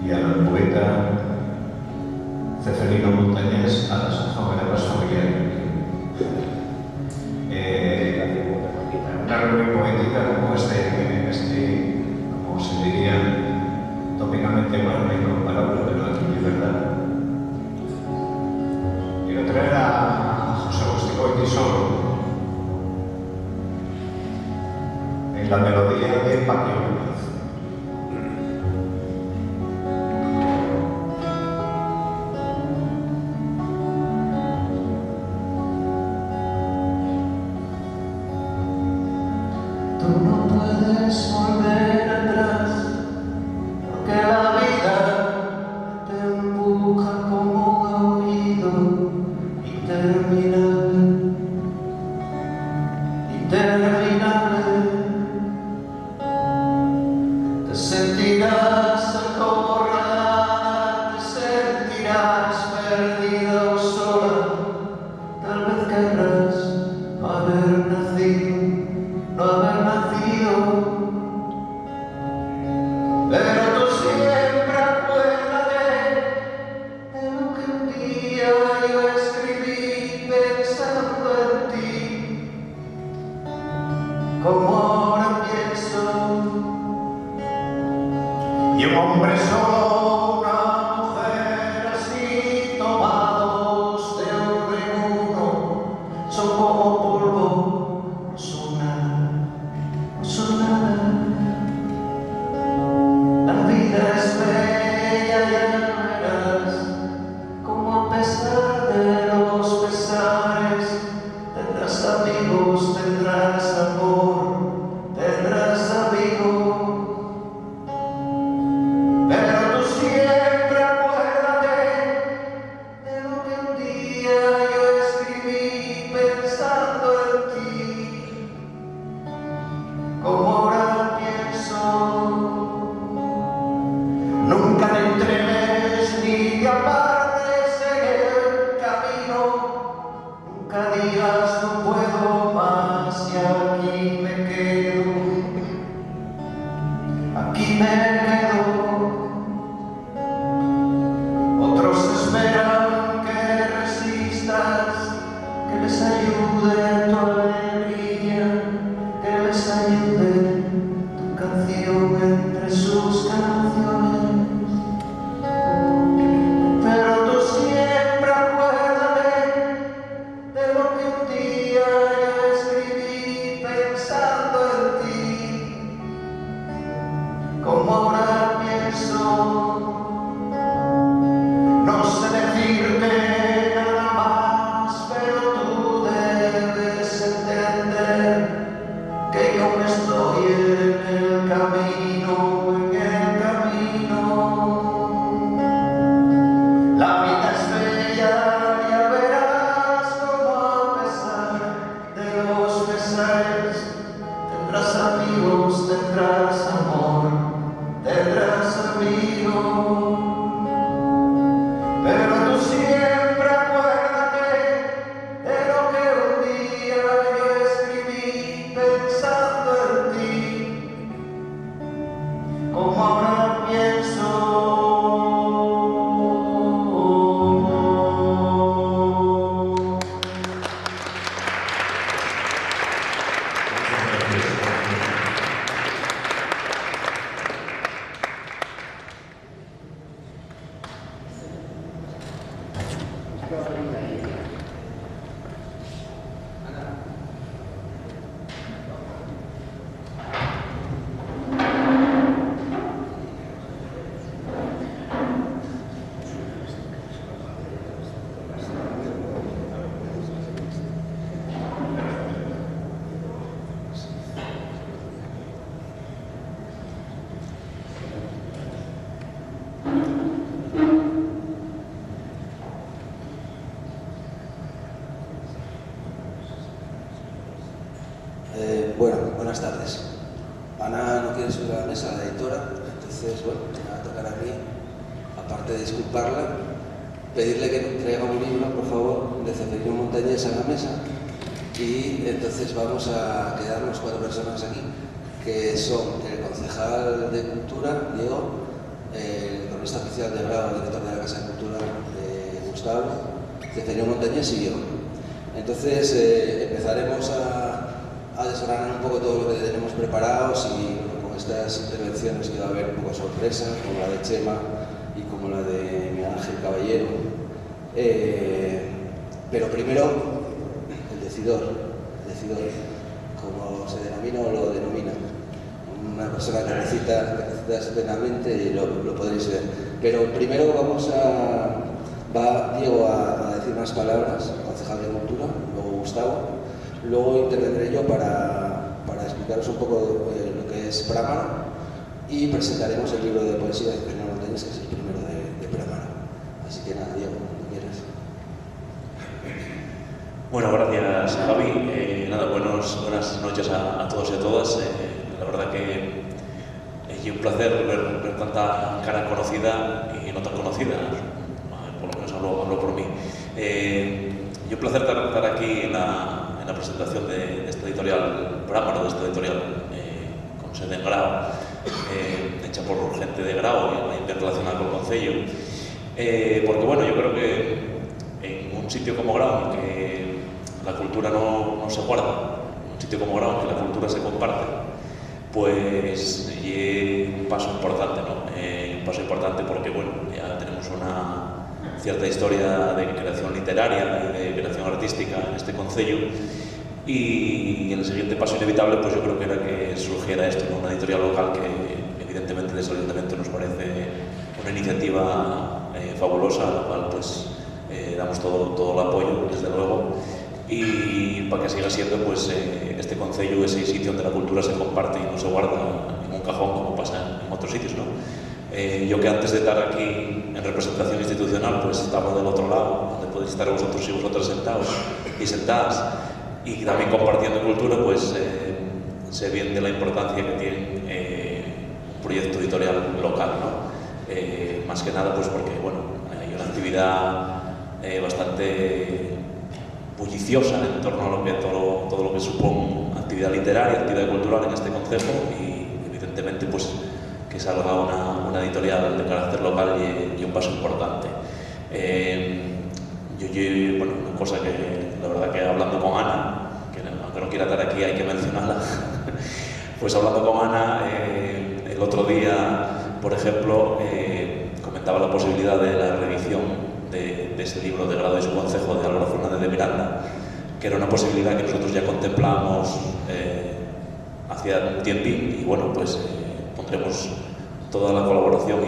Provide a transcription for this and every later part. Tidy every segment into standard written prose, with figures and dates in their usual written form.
y al poeta Ceferino Montañés a las novelas familiares. Una reunión poética como como se diría tópicamente más incomparable, pero aquí de verdad. Quiero traer a José Agustín Goytisolo en la melodía de Paquio Muñoz. Tú no puedes volver atrás, porque la vida te empuja como un aullido interminable, interminable. Te sentirás acorralada, te sentirás perdida o sola. Tal vez querrás no haber nacido, no haber nacido. Pero tú siempre acuérdate de lo que un día yo escribí pensando en ti, como ahora pienso. Y un hombre solo, una mujer así, Tomados de uno en uno, son como polvo, no son nada, no son nada. La vida es bella, ya verás, como a pesar de los pesares, tendrás amigos, tendrás amor, tendrás amigos. Pero tú siempre acuérdate de lo que un día yo escribí pensando en ti, como ahora pienso. Nunca te entregues ni te apartes en el camino, nunca digas no puedo más y aquí me quedo, aquí me quedo. Otros esperan que resistas, que les ayude tu alegría, que les ayude tu canción entre sus canciones. Pero tú siempre acuérdate de lo que un día yo escribí pensando en ti, como ahora pienso. No sé decirte nada más, pero tú debes entender que yo me estoy en el camino, en el camino. La vida es bella, ya verás como a pesar de los pesares, tendrás amigos, tendrás amor, tendrás amigos. Pero tú siempre acuérdate de lo que un día yo escribí pensando en ti, como ahora pienso. Bueno, buenas tardes. Ana no quiere subir a la mesa, la editora, entonces, bueno, me va a tocar a mí, aparte de disculparla, pedirle que traiga un libro, por favor, de Ceferino Montañés a la mesa, y entonces vamos a quedarnos 4 personas aquí, que son el concejal de Cultura, Diego, el cronista oficial de Grau, director de la Casa de Cultura, Gustavo, Ceferino Montañés y yo. Entonces empezaremos a desgranar un poco todo lo que tenemos preparados y bueno, con estas intervenciones que va a haber un poco sorpresas, como la de Chema y como la de Miguel Ángel Caballero. Pero primero, el decidor, como se denomina o lo denomina. Una persona que recita estupendamente y lo podréis ver. Pero primero va Diego a decir unas palabras, concejal de Cultura, luego Gustavo, luego intervendré yo para explicaros un poco lo que es Prámara y presentaremos el libro de poesía de Ceferino Montañés, que es el primero de Prámara. Así que nada, Diego, cuando quieras. Bueno, gracias Javi. Buenas noches a todos y a todas. La verdad que es un placer ver tanta cara conocida y no tan conocida, por lo menos hablo por mí. Y un placer estar aquí en la presentación de esta editorial Prámara, de esta editorial con sede en Grau, hecha por gente de Grau y bien relacionada con el Concello. Porque bueno, yo creo que en un sitio como Grau, en que la cultura no se guarda, en un sitio como Grau, en que la cultura se comparte, pues es un paso importante, ¿no? Un paso importante porque, bueno, ya tenemos una cierta historia de creación literaria y de creación artística en este concello y el siguiente paso inevitable, pues yo creo que era que surgiera esto, ¿no? Una editorial local que evidentemente desde el Ayuntamiento nos parece una iniciativa fabulosa, a la cual pues damos todo el apoyo, desde luego, y para que siga siendo pues este concello ese sitio donde la cultura se comparte y no se guarda en un cajón como pasa en otros sitios, ¿no? Yo que antes de estar aquí en representación institucional pues estaba del otro lado, donde podéis estar vosotros y vosotras sentados y sentadas y también compartiendo cultura, pues sé bien de la importancia que tiene un proyecto editorial local, ¿no? Más que nada pues porque bueno, hay una actividad bastante bulliciosa en torno a todo lo que supone actividad literaria, actividad cultural en este concejo y evidentemente pues que salga una editorial de carácter local y un paso importante. Bueno, una cosa que la verdad que hablando con Ana, que aunque no quiera estar aquí hay que mencionarla, pues hablando con Ana el otro día, por ejemplo, comentaba la posibilidad de la reedición de ese libro de Grado y su concejo de Álvaro Fernández de Miranda, que era una posibilidad que nosotros ya contemplamos hacía un tiempín y bueno, pues pondremos toda la colaboración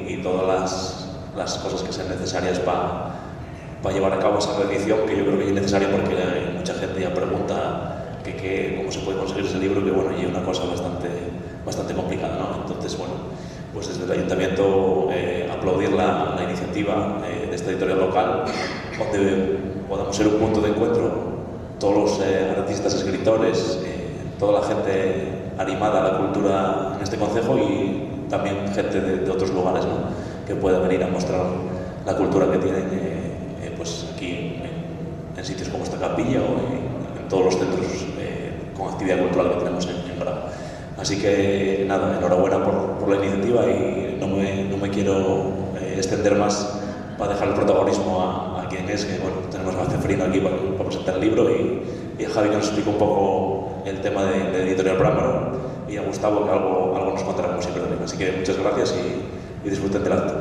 y todas las cosas que sean necesarias para llevar a cabo esa reedición, que yo creo que es necesaria porque hay mucha gente ya pregunta cómo se puede conseguir ese libro, que bueno, y es una cosa bastante complicada, ¿no? Entonces, bueno, pues desde el Ayuntamiento aplaudir la iniciativa de esta editorial local, donde podamos ser un punto de encuentro todos los artistas, escritores, toda la gente animada a la cultura en este concejo y también gente de otros lugares, ¿no? Que pueda venir a mostrar la cultura que tienen pues aquí en sitios como esta capilla o en todos los centros con actividad cultural que tenemos en Grau. Así que nada, enhorabuena por la iniciativa y no me quiero extender más para dejar el protagonismo a quien es, que bueno, tenemos a Ceferino aquí para presentar el libro y a Javi que nos explica un poco el tema de Editorial Prámara y a Gustavo que algo nos contará como siempre también. Así que muchas gracias y disfruten del acto.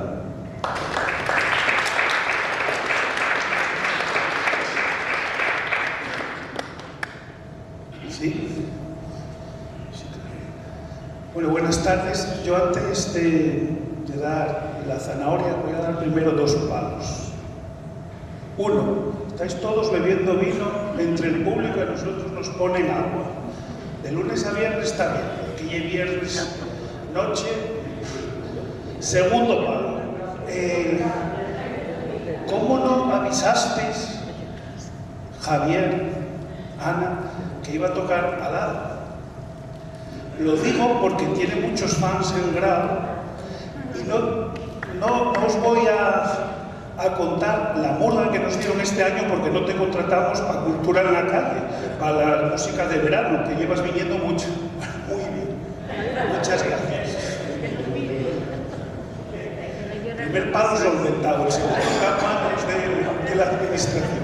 ¿Sí? Bueno, buenas tardes. Yo antes de dar la zanahoria voy a dar primero 2 palos. 1, estáis todos bebiendo vino entre el público y a nosotros nos ponen agua. De lunes a viernes está bien, porque ya es viernes noche. Segundo palo. ¿Cómo no avisasteis, Javier, Ana, que iba a tocar al lado? Lo digo porque tiene muchos fans en Grau y no os voy a contar la murga que nos dieron este año porque no te contratamos para cultura en la calle, para la música de verano, que llevas viniendo mucho. Muy bien. Muchas gracias. primer palo solventado, el segundo está en manos de la administración.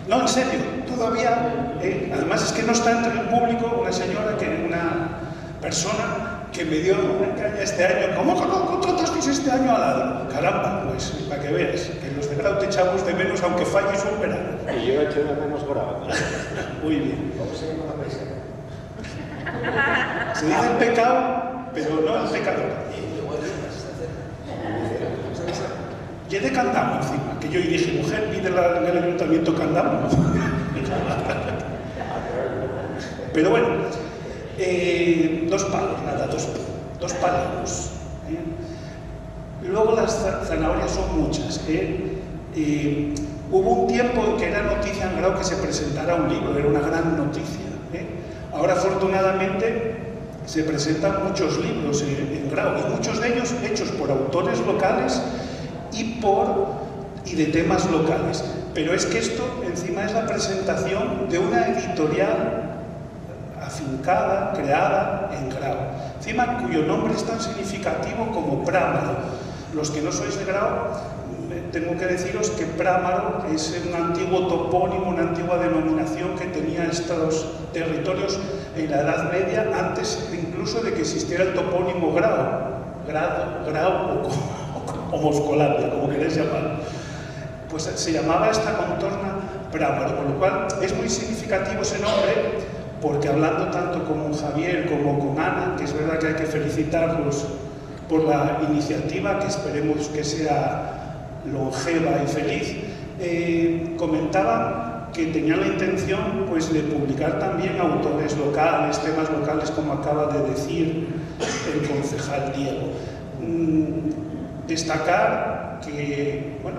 No, en serio, todavía, además es que no está entre el público una persona que me dio una caña este año. ¿Cómo que no contratasteis este año a Lado? Caramba, pues para que veas, que los de Grau te echamos de menos aunque falles un verano. Y yo echo de menos Grau. Muy bien. ¿Cómo se llama la paisa? Se dice el pecado, pero no el pecador. Y de Candamo encima, que yo y dije, mujer, pídela en el ayuntamiento Candamo. Pero bueno, dos palos, nada, dos palos. Luego las zanahorias son muchas. Hubo un tiempo en que era noticia en Grau que se presentara un libro, era una gran noticia. Ahora, afortunadamente, se presentan muchos libros en Grau, y muchos de ellos hechos por autores locales y de temas locales. Pero es que esto encima es la presentación de una editorial afincada, creada en Grau, encima cuyo nombre es tan significativo como Prámaro. Los que no sois de Grau, tengo que deciros que Prámaro es un antiguo topónimo, una antigua denominación que tenía estos territorios en la Edad Media, antes incluso de que existiera el topónimo Grau o Moscolandia, como queréis llamarlo. Pues se llamaba esta contorna Prámaro, con lo cual es muy significativo ese nombre, porque hablando tanto con Javier como con Ana, que es verdad que hay que felicitarlos por la iniciativa, que esperemos que sea longeva y feliz, comentaban que tenían la intención pues, de publicar también autores locales, temas locales, como acaba de decir el concejal Diego. Destacar que, bueno,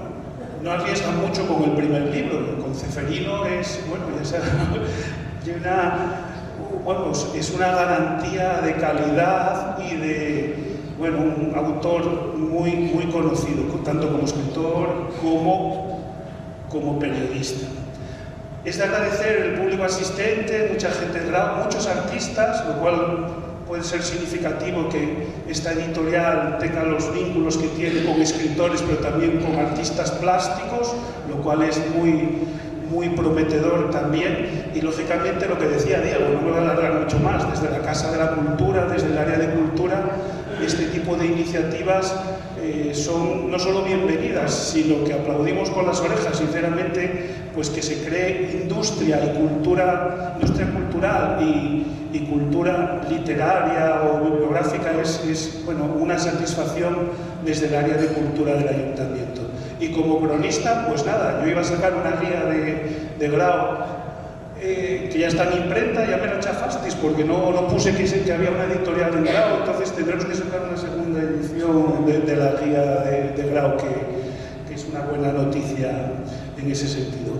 no arriesgan mucho con el primer libro. El Conceferino es, bueno, es una garantía de calidad y de, bueno, un autor muy conocido, tanto como escritor como periodista. Es de agradecer el público asistente, mucha gente de Grau, muchos artistas, lo cual puede ser significativo que esta editorial tenga los vínculos que tiene con escritores, pero también con artistas plásticos, lo cual es muy prometedor también. Y lógicamente lo que decía Diego, no me voy a alargar mucho más, desde la Casa de la Cultura, desde el área de cultura, este tipo de iniciativas son no solo bienvenidas, sino que aplaudimos con las orejas, sinceramente, pues que se cree industria cultural y cultura literaria o bibliográfica es bueno, una satisfacción desde el área de cultura del ayuntamiento. Y como cronista, pues nada, yo iba a sacar una guía de Grau que ya está en imprenta, ya me la chafasteis porque no puse que había una editorial en Grau, entonces tendremos que sacar una segunda edición de la guía de Grau, que es una buena noticia en ese sentido.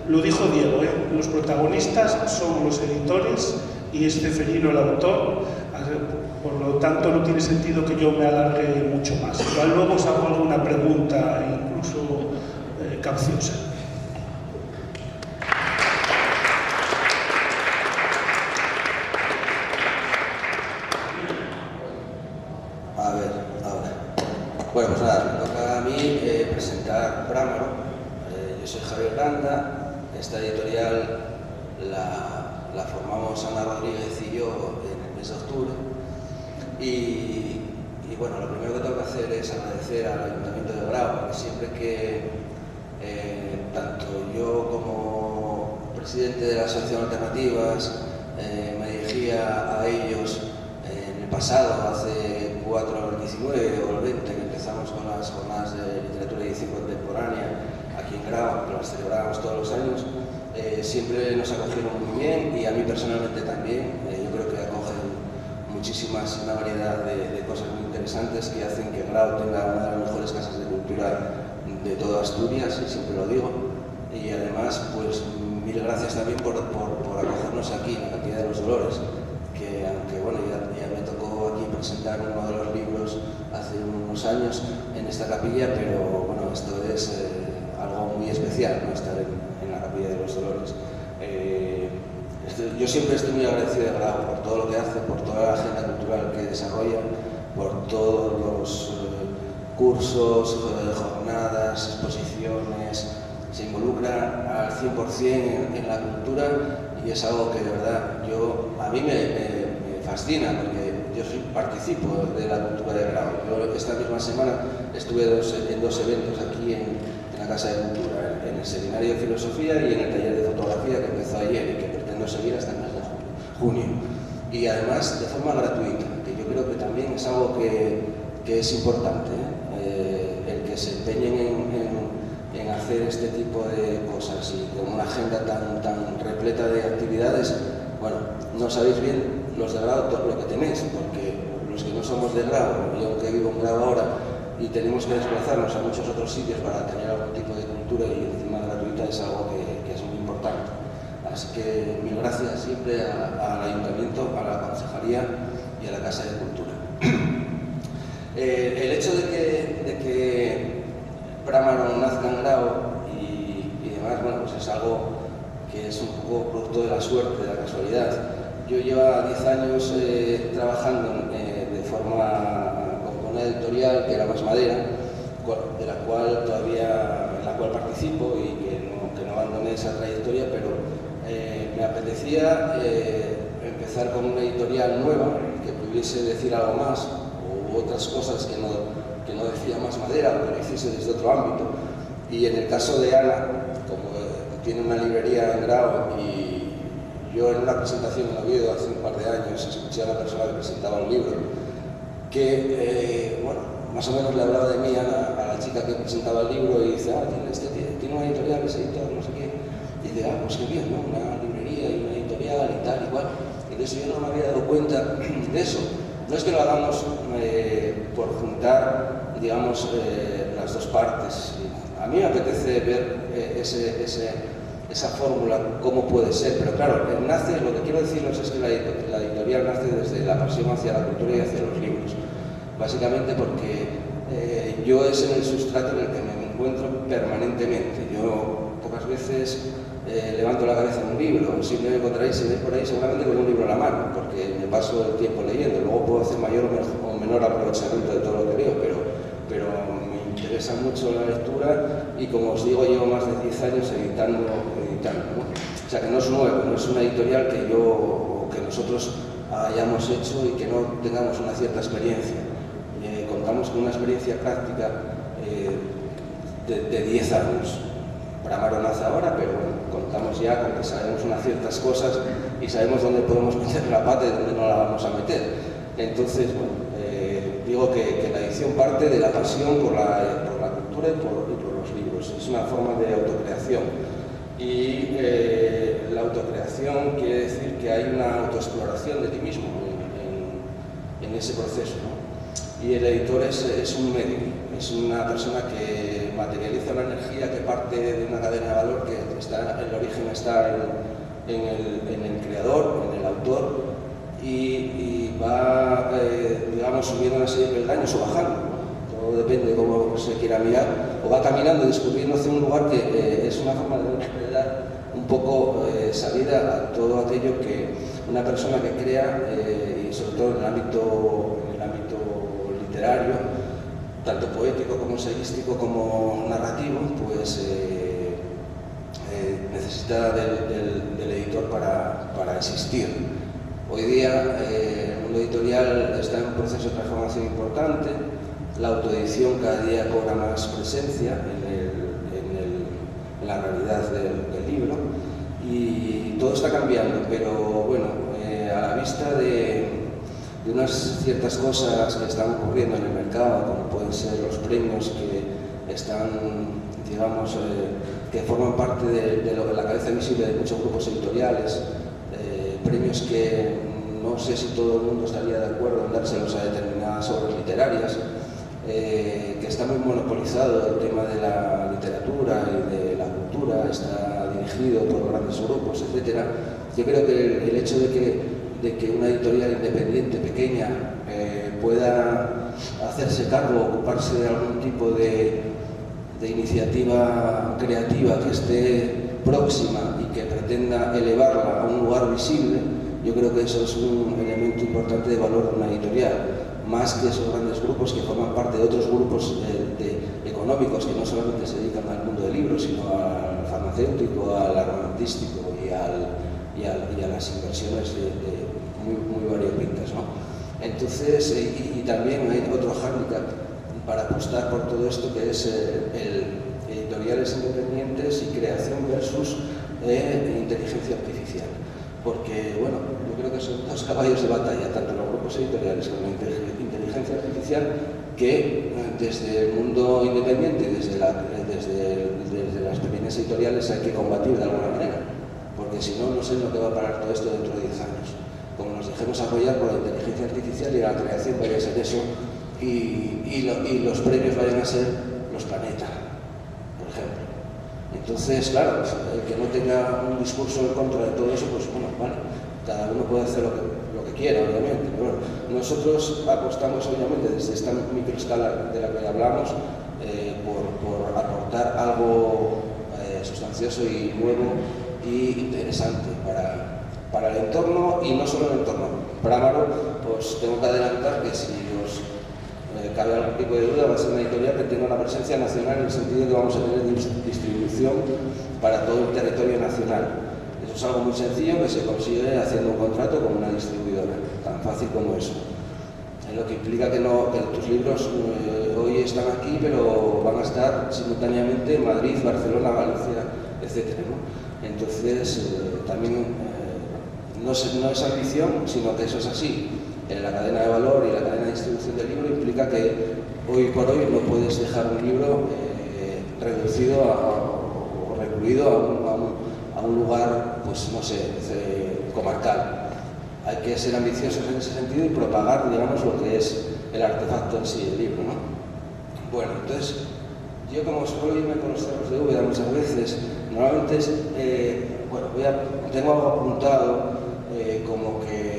Lo dijo Diego, los protagonistas son los editores y es Ceferino el autor, por lo tanto no tiene sentido que yo me alargue mucho más. Igual luego os hago alguna pregunta, incluso capciosa. A ver, ahora. Bueno, pues nada, me toca a mí presentar Prámaro. Yo soy Javier Landa. Esta editorial la formamos Ana Rodríguez y yo en el mes de octubre. Y bueno, lo primero que tengo que hacer es agradecer al Ayuntamiento de Grau, porque siempre que tanto yo como presidente de la Asociación Alternativas me dirigía a ellos en el pasado, hace 19 o el 20, que empezamos con las jornadas de literatura y edición contemporánea aquí en Grau, que las celebrábamos todos los años, siempre nos acogieron muy bien y a mí personalmente también. Yo creo que acogen una variedad de cosas muy interesantes que hacen que Grau tenga una de las mejores casas de cultura de toda Asturias, y siempre lo digo. Y además, pues mil gracias también por acogernos aquí en la Capilla de los Dolores, que aunque bueno, ya me tocó aquí presentar uno de los libros hace unos años en esta capilla, pero bueno, esto es algo muy especial, ¿no? Estar en la Capilla de los Dolores. Yo siempre estoy muy agradecido de Grau por todo lo que hace, por toda la agenda cultural que desarrolla, por todos los cursos, jornadas, exposiciones, se involucra al 100% en la cultura y es algo que de verdad a mí me fascina porque yo participo de la cultura de grado. Yo esta misma semana estuve en dos eventos aquí en la Casa de Cultura, en el Seminario de Filosofía y en el taller de fotografía que empezó ayer y que pretendo seguir hasta el mes de junio. Y además de forma gratuita, que yo creo que también es algo que es importante, el que se empeñen en hacer este tipo de cosas y con una agenda tan repleta de actividades. Bueno, no sabéis bien los de grado todo lo que tenéis, porque los que no somos de grado, yo que vivo en grado ahora y tenemos que desplazarnos a muchos otros sitios para tener algún tipo de cultura y encima gratuita es algo que es muy importante. Así que mil gracias siempre al Ayuntamiento, a la Concejalía y a la Casa de Cultura. El hecho de que Prámaro nazca en grado y demás, bueno, pues es algo que es un poco producto de la suerte, de la casualidad. Yo llevo 10 años trabajando con una editorial que era Más Madera, en la cual participo y que no abandoné esa trayectoria, pero me apetecía empezar con una editorial nueva que pudiese decir algo más u otras cosas que no decía Más Madera o que lo hiciese desde otro ámbito. Y en el caso de Ana, como tiene una librería en grado y yo en una presentación en Oviedo hace un par de años escuché a una persona que presentaba un libro que, bueno, más o menos le hablaba de mí a la chica que presentaba el libro y dice, tiene una editorial, es editor, no sé qué. Y dice, pues qué bien, ¿no? Una librería y una editorial y tal, igual. Y de eso yo no me había dado cuenta de eso. No es que lo hagamos por juntar, digamos, las dos partes. A mí me apetece ver esa fórmula, cómo puede ser, pero claro, lo que quiero deciros es que la editorial nace desde la pasión hacia la cultura y hacia los libros, básicamente porque yo es en el sustrato en el que me encuentro permanentemente. Yo pocas veces levanto la cabeza en un libro, si me encontráis, si veis por ahí, seguramente con un libro en la mano, porque me paso el tiempo leyendo, luego puedo hacer mayor o menor aprovechamiento de todo lo que leo, pero me interesa mucho la lectura y, como os digo, llevo más de 10 años editando, ¿no? O sea, que no es nuevo, no es una editorial que nosotros hayamos hecho y que no tengamos una cierta experiencia. Contamos con una experiencia práctica de 10 años. Prámaro nace ahora, pero bueno, contamos ya con que sabemos unas ciertas cosas y sabemos dónde podemos meter la pata y dónde no la vamos a meter. Entonces, bueno, digo que la edición parte de la pasión por la cultura y por los libros. Es una forma de autocreación. Y la autocreación quiere decir que hay una autoexploración de ti mismo en ese proceso, ¿no? Y el editor es un medio, es una persona que materializa una energía que parte de una cadena de valor que el origen está en el creador, en el autor, y va, digamos, subiendo una serie de peldaños o bajando, ¿no? Todo depende de cómo se quiera mirar, o va caminando y descubriendo hacia un lugar que es una forma de dar un poco salida a todo aquello que una persona que crea, y sobre todo en el ámbito literario, tanto poético como ensaístico como narrativo, pues necesita del editor para existir. Hoy día el mundo editorial está en un proceso de transformación importante, la autoedición cada día cobra más presencia en la realidad del libro y todo está cambiando, pero bueno, a la vista de unas ciertas cosas que están ocurriendo en el mercado, como pueden ser los premios que están, digamos, que forman parte de la cabeza visible de muchos grupos editoriales, premios que no sé si todo el mundo estaría de acuerdo en dárselos a determinadas obras literarias, que está muy monopolizado el tema de la literatura y de la cultura, está dirigido por grandes grupos, etc. Yo creo que el hecho de que una editorial independiente, pequeña, pueda hacerse cargo, ocuparse de algún tipo de iniciativa creativa que esté próxima y que pretenda elevarla a un lugar visible, yo creo que eso es un elemento importante de valor de una editorial, más que esos grandes grupos que forman parte de otros grupos económicos que no solamente se dedican al mundo del libro, sino al farmacéutico, al armamentístico y a las inversiones muy variopintas, ¿no? Entonces, y también hay otro hándicap para apostar por todo esto, que es editoriales independientes y creación versus inteligencia artificial. Porque, bueno, yo creo que son dos caballos de batalla, tanto los grupos editoriales como la inteligencia artificial, que desde el mundo independiente y desde las pequeñas editoriales hay que combatir de alguna manera, porque si no, no sé lo que va a parar todo esto dentro de 10 años. Como nos dejemos apoyar por la inteligencia artificial y la creación vaya a ser eso, y los premios vayan a ser los Planeta, por ejemplo. Entonces, claro, el que no tenga un discurso en contra de todo eso, pues bueno, vale, cada uno puede hacer lo que quiera, obviamente. Pero bueno, nosotros apostamos, obviamente, desde esta microescala de la que hablamos, por aportar algo sustancioso y nuevo y interesante para el entorno, y no solo el entorno. Para Amaro, pues tengo que adelantar que si os cabe algún tipo de duda, va a ser una editorial que tenga una presencia nacional, en el sentido de que vamos a tener distribución para todo el territorio nacional. Eso es algo muy sencillo que se consigue haciendo un contrato con una distribuidora, tan fácil como eso. Lo que implica que tus libros hoy están aquí, pero van a estar simultáneamente en Madrid, Barcelona, Valencia, etc., ¿no? Entonces, también no es ambición, sino que eso es así. En la cadena de valor y la cadena de distribución del libro implica que hoy por hoy no puedes dejar un libro reducido o recluido a un lugar, pues no sé, comarcal. Hay que ser ambiciosos en ese sentido y propagar, digamos, lo que es el artefacto en sí, el libro, ¿no? Bueno, entonces, yo como suelo irme con los cerros de Úbeda muchas veces, normalmente tengo algo apuntado como que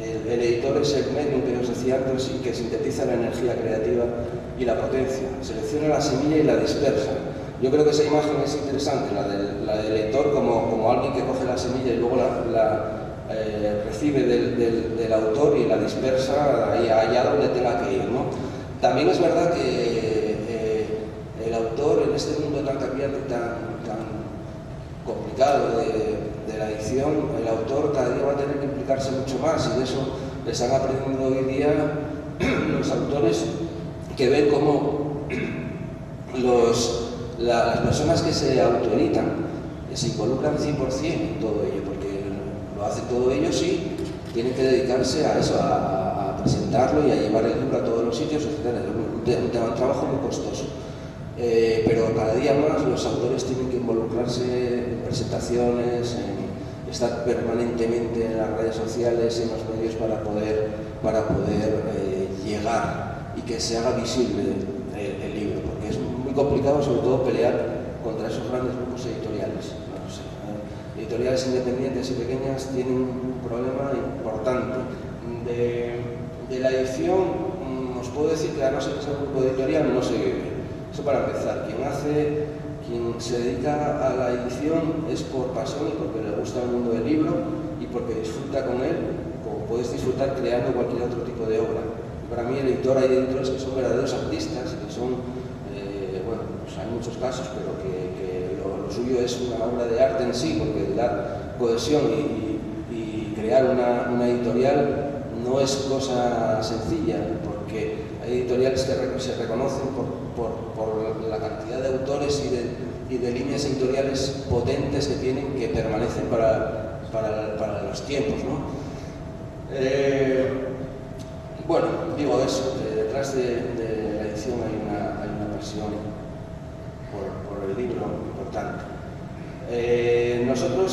el editor es el medium que nos decía antes y que sintetiza la energía creativa y la potencia, selecciona la semilla y la dispersa. Yo creo que esa imagen es interesante, la del editor como alguien que coge la semilla y luego la recibe del autor y la dispersa allá donde tenga que ir, ¿no? También es verdad que el autor, en este mundo tan cambiante y tan complicado de la edición, el autor cada día va a tener que implicarse mucho más, y de eso les han aprendido hoy día los autores, que ven cómo las personas que se autoeditan se involucran 100% en todo ello, porque lo hacen todo ellos y tienen que dedicarse a eso, a presentarlo y a llevar el libro a todos los sitios, etc. Es un trabajo muy costoso. Pero cada día más los autores tienen que involucrarse en presentaciones, en estar permanentemente en las redes sociales, en los medios para poder llegar y que se haga visible el libro, porque es muy complicado, sobre todo, pelear contra esos grandes grupos editoriales. No sé, editoriales independientes y pequeñas tienen un problema importante. De la edición, os puedo decir que a no ser que sea un grupo editorial, no se vive. Eso para empezar. Quien se dedica a la edición es por pasión y porque le gusta el mundo del libro y porque disfruta con él, como puedes disfrutar creando cualquier otro tipo de obra. Y para mí, hay editores que son verdaderos artistas, que son, pues hay muchos casos, pero que lo suyo es una obra de arte en sí, porque dar cohesión y crear una editorial no es cosa sencilla, porque hay editoriales que se reconocen por la cantidad de autores y de líneas editoriales potentes que tienen, que permanecen para los tiempos, ¿no? Bueno, digo eso, detrás de la edición hay una pasión por el libro importante. Nosotros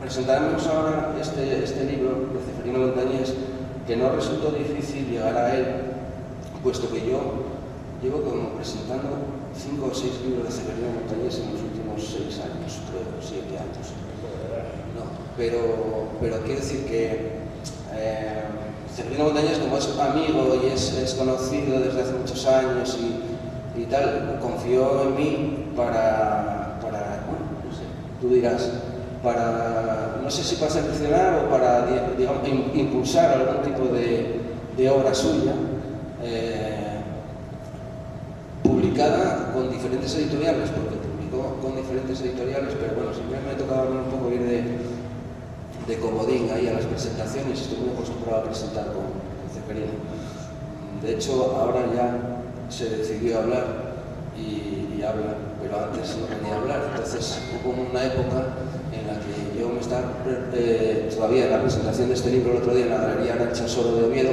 presentaremos ahora este libro de Ceferino Montañés, que no resultó difícil llegar a él, puesto que yo llevo como presentando 5 o 6 libros de Ceferino Montañés en los últimos 6 años, creo, 7 años. No, pero quiero decir que Ceferino Montañés, como es amigo y es conocido desde hace muchos años y tal, confió en mí para bueno, no sé, tú dirás, no sé si para seleccionar o para, digamos, impulsar algún tipo de obra suya. publicada con diferentes editoriales, porque publicó con diferentes editoriales, pero bueno, siempre me tocaba un poco ir de comodín ahí a las presentaciones. Estoy muy acostumbrado a presentar con Ceferino. De hecho, ahora ya se decidió a hablar y habla, pero antes no venía a hablar. Entonces hubo una época en la que yo me estaba, todavía en la presentación de este libro el otro día en la Galería Arancha Soro de Oviedo,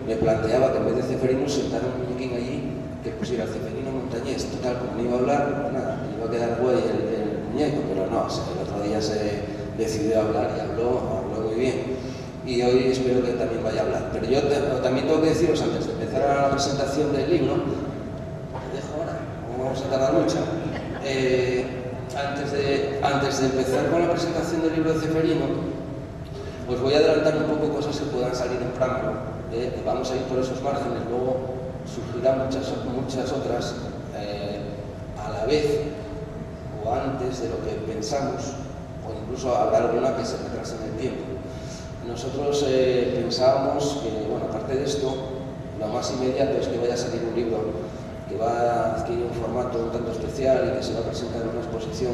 me planteaba que en vez de Ceferino sentar un muñequín allí que pusiera Ceferino Montañés. Total, como no iba a hablar, pues nada, iba a quedar güey el muñeco, pero no, el otro día se decidió a hablar y habló muy bien. Y hoy espero que también vaya a hablar. Pero yo también tengo que deciros, antes de empezar la presentación del libro, ¿te dejo ahora? ¿Cómo vamos a tardar mucho? Antes de empezar con la presentación del libro de Ceferino, os voy a adelantar un poco cosas que puedan salir en Prámaro. Vamos a ir por esos márgenes, luego surgirán muchas otras a la vez o antes de lo que pensamos, o incluso habrá alguna que se retrase en el tiempo. Nosotros pensábamos que, bueno, aparte de esto, lo más inmediato es que vaya a salir un libro que va a adquirir un formato un tanto especial y que se va a presentar en una exposición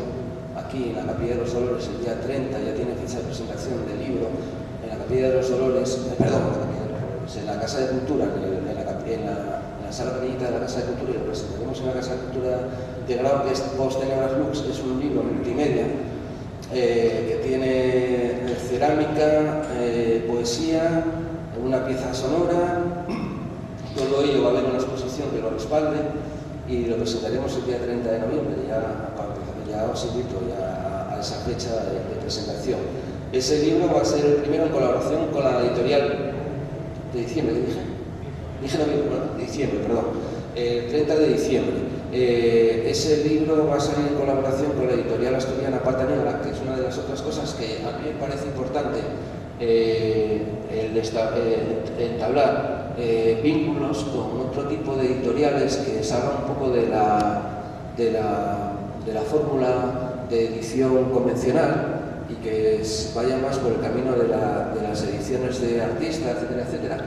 aquí en la Capilla de los Dolores el día 30, ya tiene fecha de presentación del libro, en la Capilla de los Dolores, en la Casa de Cultura, en la Sala Pequeñita de la Casa de Cultura, y lo presentaremos en la Casa de Cultura de Grau, que es Post Tenebras Lux, es un libro multimedia que tiene cerámica, poesía, una pieza sonora. Todo ello va a haber una exposición que lo respalde y lo presentaremos el día 30 de noviembre. Ya os invito a esa fecha de presentación. Ese libro va a ser el primero en colaboración con la editorial de diciembre, dije noviembre, bueno, diciembre, perdón, 30 de diciembre. Ese libro va a salir en colaboración con la editorial asturiana Pata Negra, que es una de las otras cosas que a mí me parece importante, entablar vínculos con otro tipo de editoriales que salgan un poco de la fórmula de edición convencional y que vayan más por el camino de las ediciones de artistas, etcétera, etcétera,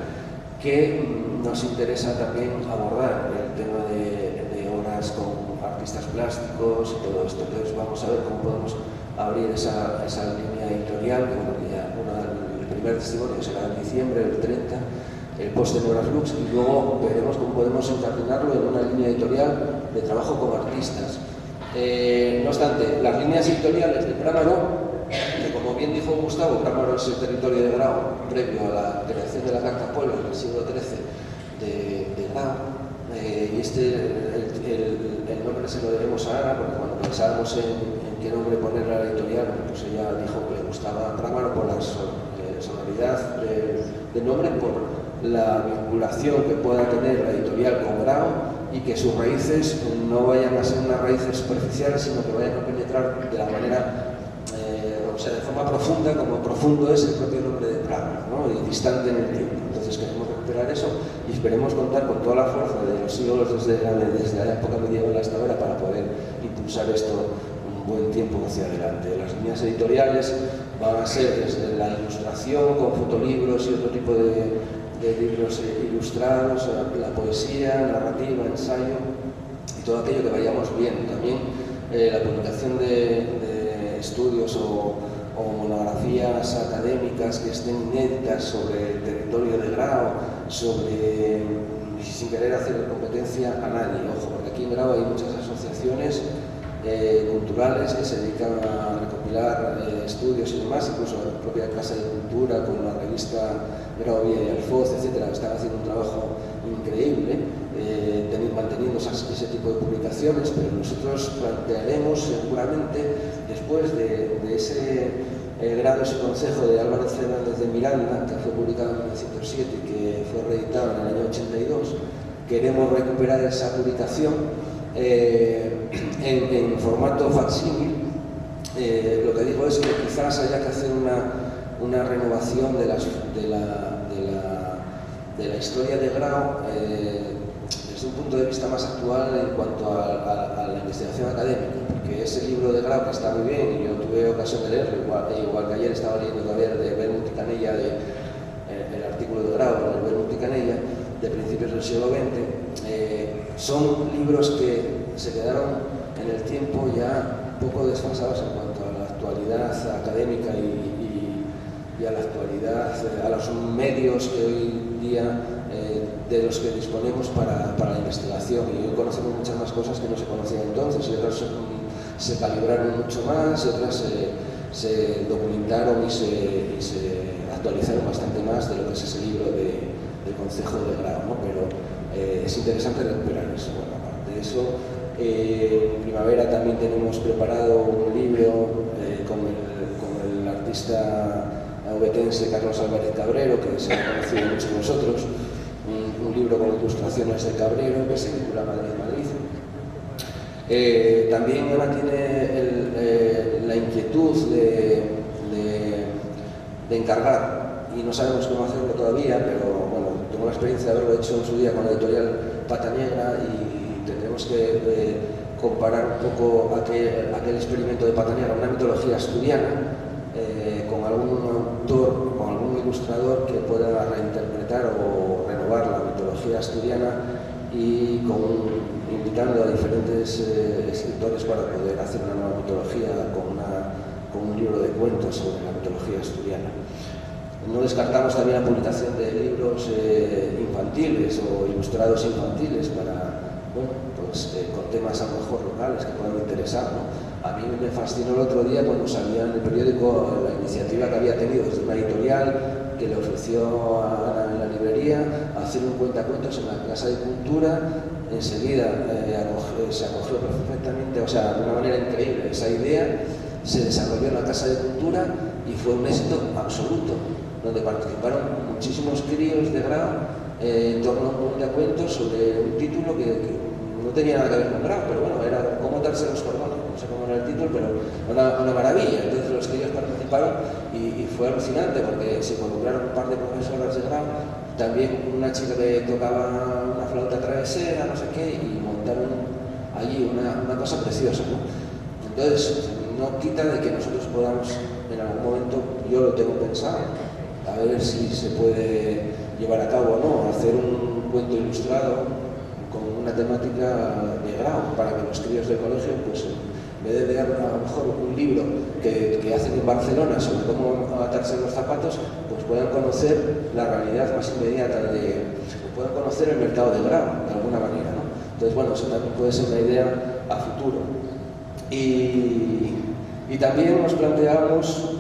que nos interesa también abordar el tema de obras con artistas plásticos y todo esto. Entonces vamos a ver cómo podemos abrir esa línea editorial, que bueno, el primer testimonio será en diciembre, el 30, el Post Tenebras Lux, y luego veremos cómo podemos incardinarlo en una línea editorial de trabajo con artistas. No obstante, las líneas editoriales de Prámaro, que como bien dijo Gustavo, Prámaro es el territorio de Grau previo a la creación de la Carta Pueblo en el siglo XIII de Grau, y el nombre se lo debemos a Ana, porque cuando pensábamos en qué nombre poner a la editorial, pues ella dijo que le gustaba Prámaro por la sonoridad del nombre, por la vinculación que pueda tener la editorial con Grau y que sus raíces no vayan a ser unas raíces superficiales, sino que vayan a penetrar de la manera, de forma profunda, como profundo es el propio nombre de Prámaro, ¿no? Y distante en el tiempo. Entonces queremos recuperar eso y esperemos contar con toda la fuerza de los siglos desde la época medieval hasta ahora para poder impulsar esto un buen tiempo hacia adelante. Las líneas editoriales van a ser desde la ilustración con fotolibros y otro tipo de libros ilustrados, la poesía, narrativa, ensayo y todo aquello que vayamos viendo. También la publicación de estudios o monografías académicas que estén inéditas sobre el territorio de Grau, sin querer hacer competencia a nadie. Ojo, porque aquí en Grau hay muchas asociaciones culturales que se dedican a recopilar estudios y demás, incluso la propia Casa de Cultura con la revista Grau Vía y Alfoz, etcétera, están haciendo un trabajo increíble manteniendo ese tipo de publicaciones, pero nosotros plantearemos seguramente después de ese grado, ese consejo de Álvarez Fernández de Miranda, que fue publicado en 1907 y que fue reeditado en el año 82, queremos recuperar esa publicación en formato facsímil. Lo que digo es que quizás haya que hacer una renovación de la historia de Grau desde un punto de vista más actual en cuanto a la investigación académica, porque ese libro de Grau, que está muy bien, y yo tuve ocasión de leerlo, igual que ayer estaba leyendo todavía de Bernut y Canella, el artículo de Grau en el Bernut y Canella, de principios del siglo XX, son libros que se quedaron en el tiempo ya un poco desfasados en cuanto a la actualidad académica y a la actualidad, a los medios que hoy día de los que disponemos para la investigación. Y hoy conocemos muchas más cosas que no se conocían entonces, y otras se calibraron mucho más, y otras se documentaron y se actualizaron bastante más de lo que es ese libro del Concejo de Grao, ¿no? Pero es interesante recuperar eso. Bueno, aparte de eso, en primavera también tenemos preparado un libro con el artista obetense Carlos Álvarez Cabrero, que se ha conocido mucho de nosotros, un libro con ilustraciones de Cabrero que se titula Madrid. También ahora tiene la inquietud de encargar, y no sabemos cómo hacerlo todavía, pero bueno, tengo la experiencia de haberlo hecho en su día con la editorial Pata Negra, y tendremos que comparar un poco aquel experimento de Pata Negra, una mitología asturiana, con algún autor, con algún ilustrador que pueda reinterpretar o renovar la mitología asturiana, y invitando a diferentes escritores para poder hacer una nueva mitología con un libro de cuentos sobre la mitología asturiana. No descartamos también la publicación de libros infantiles o ilustrados infantiles para, bueno, pues, con temas a lo mejor locales que puedan interesar, ¿no? A mí me fascinó el otro día cuando salía en el periódico la iniciativa que había tenido desde una editorial que le ofreció en la librería hacer un cuentacuentos en la Casa de Cultura. Enseguida se acogió perfectamente, o sea, de una manera increíble. Esa idea se desarrolló en la Casa de Cultura y fue un éxito absoluto, donde participaron muchísimos críos de Grao en torno a un cuentacuentos sobre un título que no tenía nada que ver con Grao, pero bueno, era cómo atarse los cordones, no sé cómo era el título, pero una maravilla. Entonces los críos participaron y fue alucinante porque se involucraron un par de profesoras de Grao, también una chica que tocaba una flauta travesera, no sé qué, y montaron allí una cosa preciosa, ¿no? Entonces, no quita de que nosotros podamos, en algún momento, yo lo tengo pensado, a ver si se puede llevar a cabo o no, hacer un cuento ilustrado con una temática de Grao, para que los críos del colegio, pues en vez de leer a lo mejor un libro que hacen en Barcelona sobre cómo atarse los zapatos, pues puedan conocer la realidad más inmediata, puedan conocer el mercado de Grao, de alguna manera, ¿no? Entonces, bueno, eso también puede ser una idea a futuro. Y también nos planteamos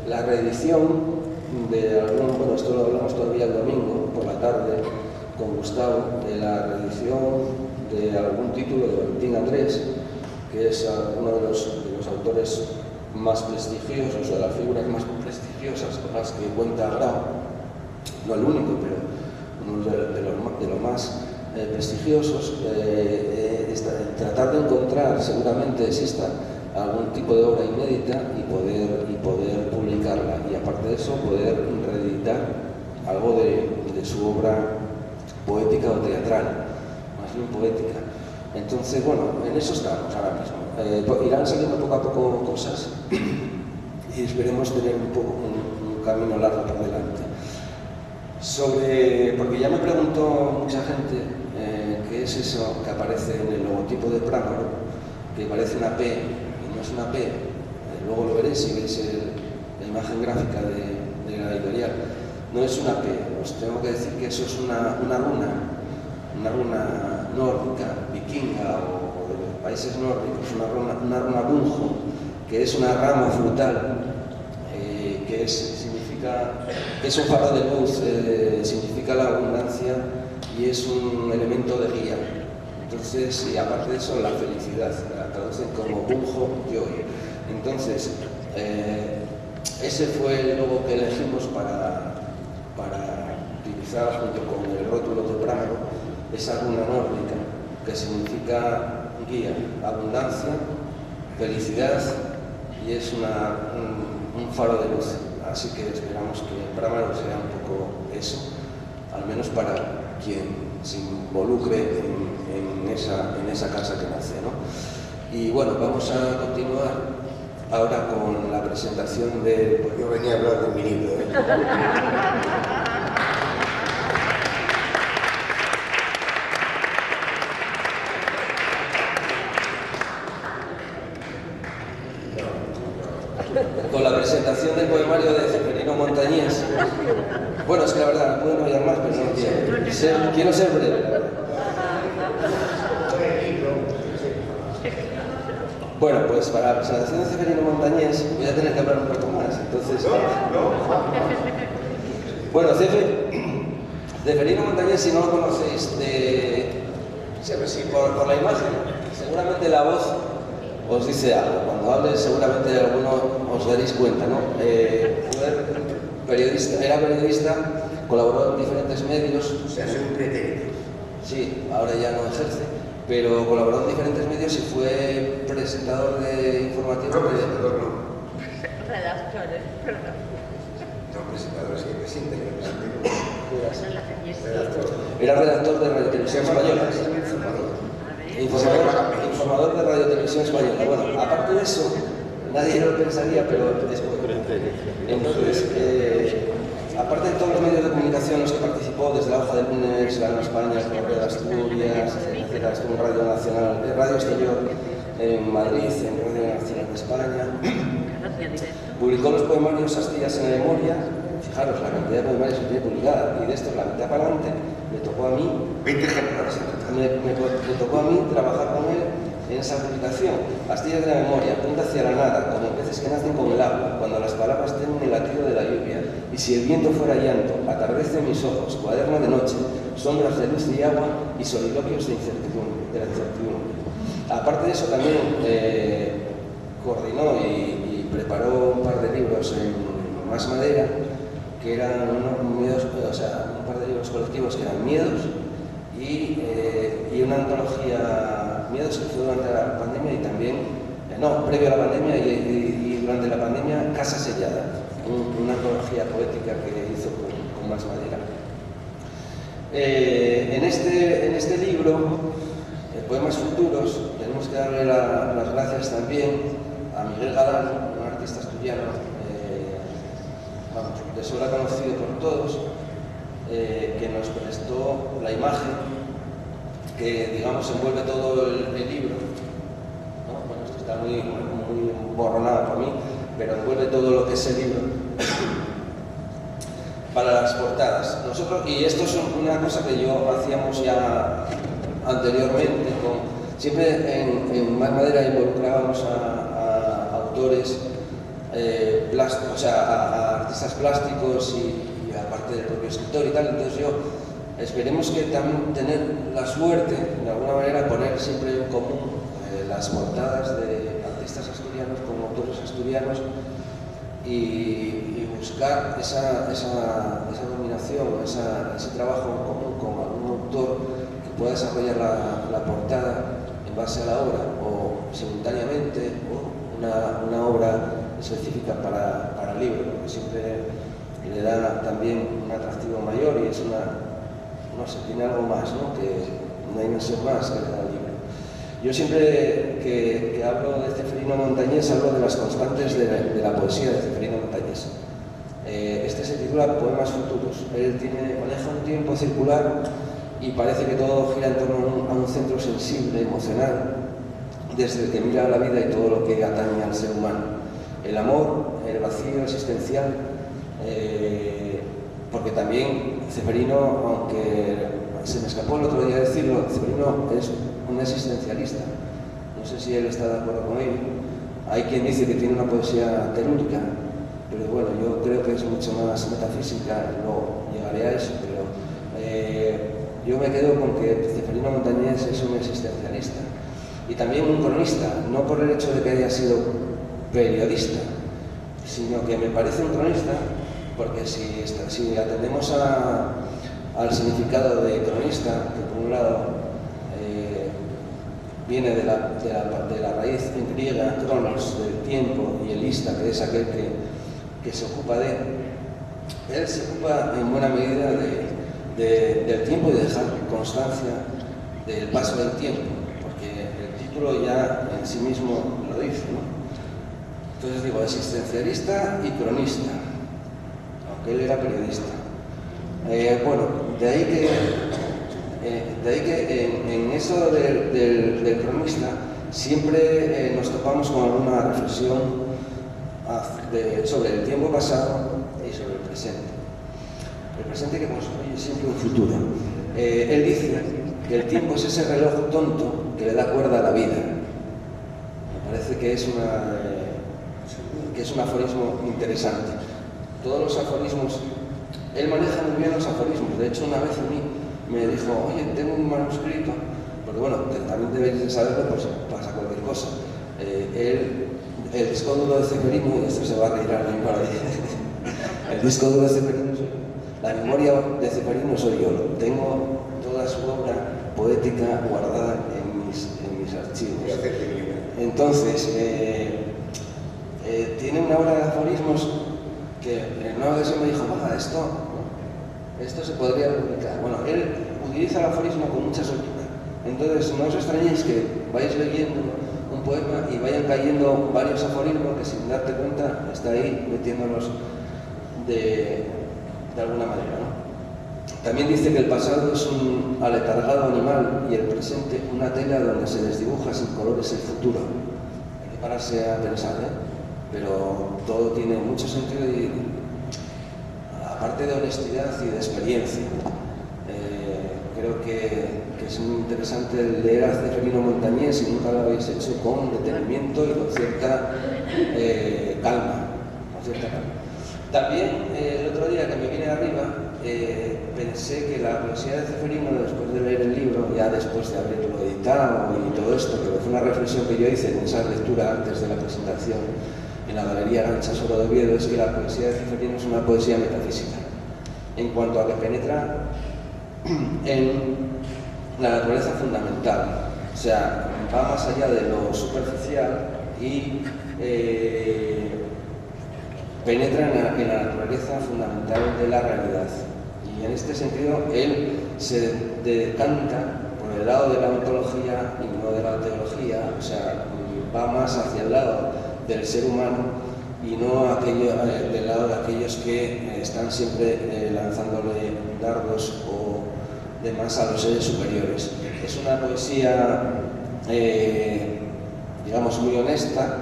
la reedición de algún, bueno, esto lo hablamos todavía el domingo por la tarde con Gustavo, de la reedición de algún título de Valentín Andrés, que es uno de los autores más prestigiosos, o de las figuras más prestigiosas con las que cuenta Grao, no el único, pero uno de los más prestigiosos. Tratar de encontrar, seguramente exista algún tipo de obra inédita y poder publicarla, y aparte de eso poder reeditar algo de su obra poética o teatral, más bien poética. Entonces, bueno, en eso estamos ahora mismo. Irán saliendo poco a poco cosas y esperemos tener un camino largo por delante. Porque ya me preguntó mucha gente qué es eso que aparece en el logotipo de Prámaro, que parece una P, y no es una P. Luego lo veréis si veis la imagen gráfica de la editorial. No es una P, os tengo que decir que eso es una runa nórdica, vikinga o de los países nórdicos, una runa bunjo, que es una rama frutal, que es un faro de luz, significa la abundancia y es un elemento de guía. Entonces, y aparte de eso, la felicidad, la traducen como bunjo joy. Entonces, ese fue el logo que elegimos para utilizar junto con el rótulo de Prámaro, esa runa nórdica, que significa guía, abundancia, felicidad, y es un faro de luz. Así que esperamos que Prámaro sea un poco eso, al menos para quien se involucre en esa casa que nace, ¿no? Y bueno, vamos a continuar ahora con la presentación de... Pues yo venía a hablar de mi libro, ¿eh? Bueno, es que la verdad, no puedo enrollar más, pero no quiero. Quiero ser breve, la verdad. Bueno, pues para la presentación de Ceferino Montañés voy a tener que hablar un poco más, entonces... Bueno, Ceferino Montañés, si no lo conocéis, por la imagen, seguramente la voz os dice algo. Cuando hable seguramente alguno os daréis cuenta, ¿no? Era periodista, colaboró en diferentes medios. O sea, soy un pretérito. Sí, ahora ya no ejerce, pero colaboró en diferentes medios y fue presentador de informativos. No, presentador no. Redactores, No, presentador, sí, presidente. Era redactor de Radio Televisión Española. Informador de Radio Televisión Española. Bueno, aparte de eso, nadie lo pensaría, pero después. Entonces, aparte de todos los medios de comunicación en los que participó, desde la Hoja del Lunes, La Nueva España, el Correo de Asturias, estuvo en Radio Nacional, Radio Exterior en Madrid, en Radio Nacional de España. Publicó los poemarios Astillas en la Memoria. Fijaros, la cantidad de poemarios que tiene publicada, y de estos, la mitad para adelante, me tocó a mí 20 ejemplares en total. me tocó a mí trabajar con él en esa publicación. Astillas de la Memoria, Punta hacia la nada, como peces que nacen con el agua, cuando las palabras tienen el latido de la lluvia, y si el viento fuera llanto, atardece en mis ojos, cuaderno de noche, sombras de luz y agua y soliloquios de la incertidumbre. Aparte de eso, también coordinó y preparó un par de libros en Más Madera, que eran un par de libros colectivos que eran Miedos y una antología Miedos que fue durante la pandemia y también, previo a la pandemia y durante la pandemia, Casa Sellada, una antología poética que hizo con Más Madera. En este libro, Poemas Futuros, tenemos que darle las gracias también a Miguel Galán, un artista asturiano, de sobra conocido por todos, que nos prestó la imagen que, digamos, envuelve todo el libro, ¿no? Bueno, esto está muy borronado por mí, pero envuelve todo lo que es el libro para las portadas. Y esto es una cosa que yo hacíamos ya anteriormente, siempre en Más Madera involucrábamos a autores plásticos, a artistas plásticos y aparte del propio escritor y tal. Entonces esperemos que también tener la suerte, de alguna manera, poner siempre en común las portadas de artistas asturianos con autores asturianos y buscar esa dominación, ese trabajo en común con algún autor que pueda desarrollar la portada en base a la obra o simultáneamente o una obra específica para el libro, porque siempre le da también un atractivo mayor y es tiene algo más, ¿no? Que una dimensión más que le da al libro. Yo siempre que hablo de Ceferino Montañés hablo de las constantes de la poesía de Ceferino Montañés. Este se titula Poemas Futuros. Él maneja un tiempo circular y parece que todo gira en torno a un centro sensible, emocional, desde el que mira la vida y todo lo que atañe al ser humano. El amor, el vacío existencial, porque también Ceferino, aunque se me escapó el otro día decirlo, Ceferino es un existencialista. No sé si él está de acuerdo con ello. Hay quien dice que tiene una poesía telúrica, pero bueno, yo creo que es mucho más metafísica, luego llegaré a eso, pero yo me quedo con que Ceferino Montañés es un existencialista y también un cronista, no por el hecho de que haya sido periodista, sino que me parece un cronista porque si atendemos al significado de cronista, que por un lado viene de la raíz en griega, cronos, del tiempo, y el ista, que es aquel que se ocupa de, él se ocupa en buena medida del tiempo y de dejar constancia del paso del tiempo, porque el título ya en sí mismo lo dice, ¿no? Entonces digo, existencialista y cronista, aunque él era periodista. De ahí que en eso del cronista siempre nos topamos con alguna reflexión sobre el tiempo pasado y sobre el presente. el presente que construye siempre un futuro. Él dice que el tiempo es ese reloj tonto que le da cuerda a la vida. Me parece que es un aforismo interesante. Todos los aforismos, él maneja muy bien los aforismos. De hecho, una vez a mí me dijo, oye, tengo un manuscrito, porque bueno, también debéis de saberlo por si pasa cualquier cosa. El disco duro de Ceferino, y esto se va a reír alguien para ahí. El disco duro de Ceferino soy yo. La memoria de Ceferino soy yo. Tengo toda su obra poética guardada en mis archivos. Entonces, tiene una obra de aforismos que en una ocasión me dijo, esto se podría publicar. Bueno, él utiliza el aforismo con mucha soltura. Entonces, no os extrañéis que vais leyendo un poema y vayan cayendo varios aforismos que sin darte cuenta está ahí metiéndolos de alguna manera, ¿no? También dice que el pasado es un aletargado animal y el presente una tela donde se desdibuja sin colores el futuro. Hay que pararse a pensar, pero todo tiene mucho sentido y aparte de honestidad y de experiencia. Creo que es muy interesante leer a Ceferino Montañés si nunca lo habéis hecho con detenimiento y con cierta calma. También el otro día que me vine arriba pensé que la poesía de Ceferino, después de leer el libro, ya después de haberlo editado y todo esto, que fue una reflexión que yo hice en esa lectura antes de la presentación en la Galería Arancha Soro de Oviedo, es que la poesía de Ceferino es una poesía metafísica, en cuanto a que penetra en la naturaleza fundamental, o sea, va más allá de lo superficial y penetra en la naturaleza fundamental de la realidad. Y en este sentido, él se decanta por el lado de la ontología y no de la teología, o sea, va más hacia el lado del ser humano y no del lado de aquellos que están siempre lanzándole dardos o demás a los seres superiores. Es una poesía, digamos, muy honesta,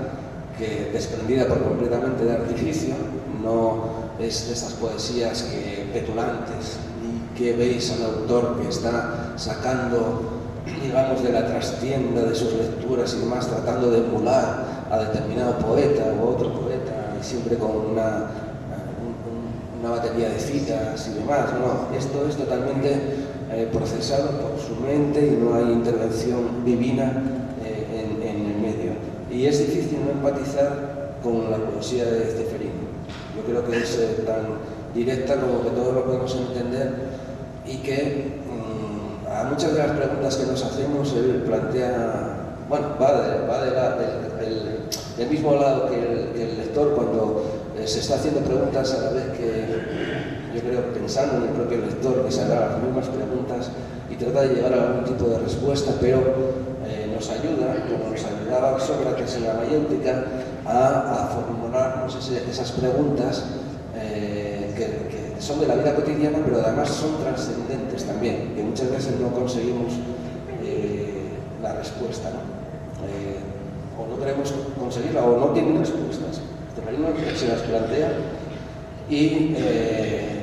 que desprendida por completamente de artificio, no es de esas poesías petulantes y que veis al autor que está sacando, digamos, de la trastienda de sus lecturas y demás, tratando de emular a determinado poeta u otro poeta, y siempre con una batería de citas y demás. No, esto es totalmente procesado por su mente y no hay intervención divina en el medio. Y es difícil no empatizar con la poesía de Ceferino. Yo creo que es tan directa como que todos lo podemos entender y que a muchas de las preguntas que nos hacemos él plantea, bueno, va del mismo lado que el lector cuando se está haciendo preguntas a la vez que, yo creo, pensando en el propio lector que se hará las mismas preguntas y trata de llegar a algún tipo de respuesta, pero nos ayuda, como nos ayudaba Sócrates en la mayéutica, a formularnos esas preguntas que son de la vida cotidiana, pero además son trascendentes también, que muchas veces no conseguimos la respuesta, ¿no? O no queremos conseguirla, o no tienen respuestas. Ceferino se las plantea y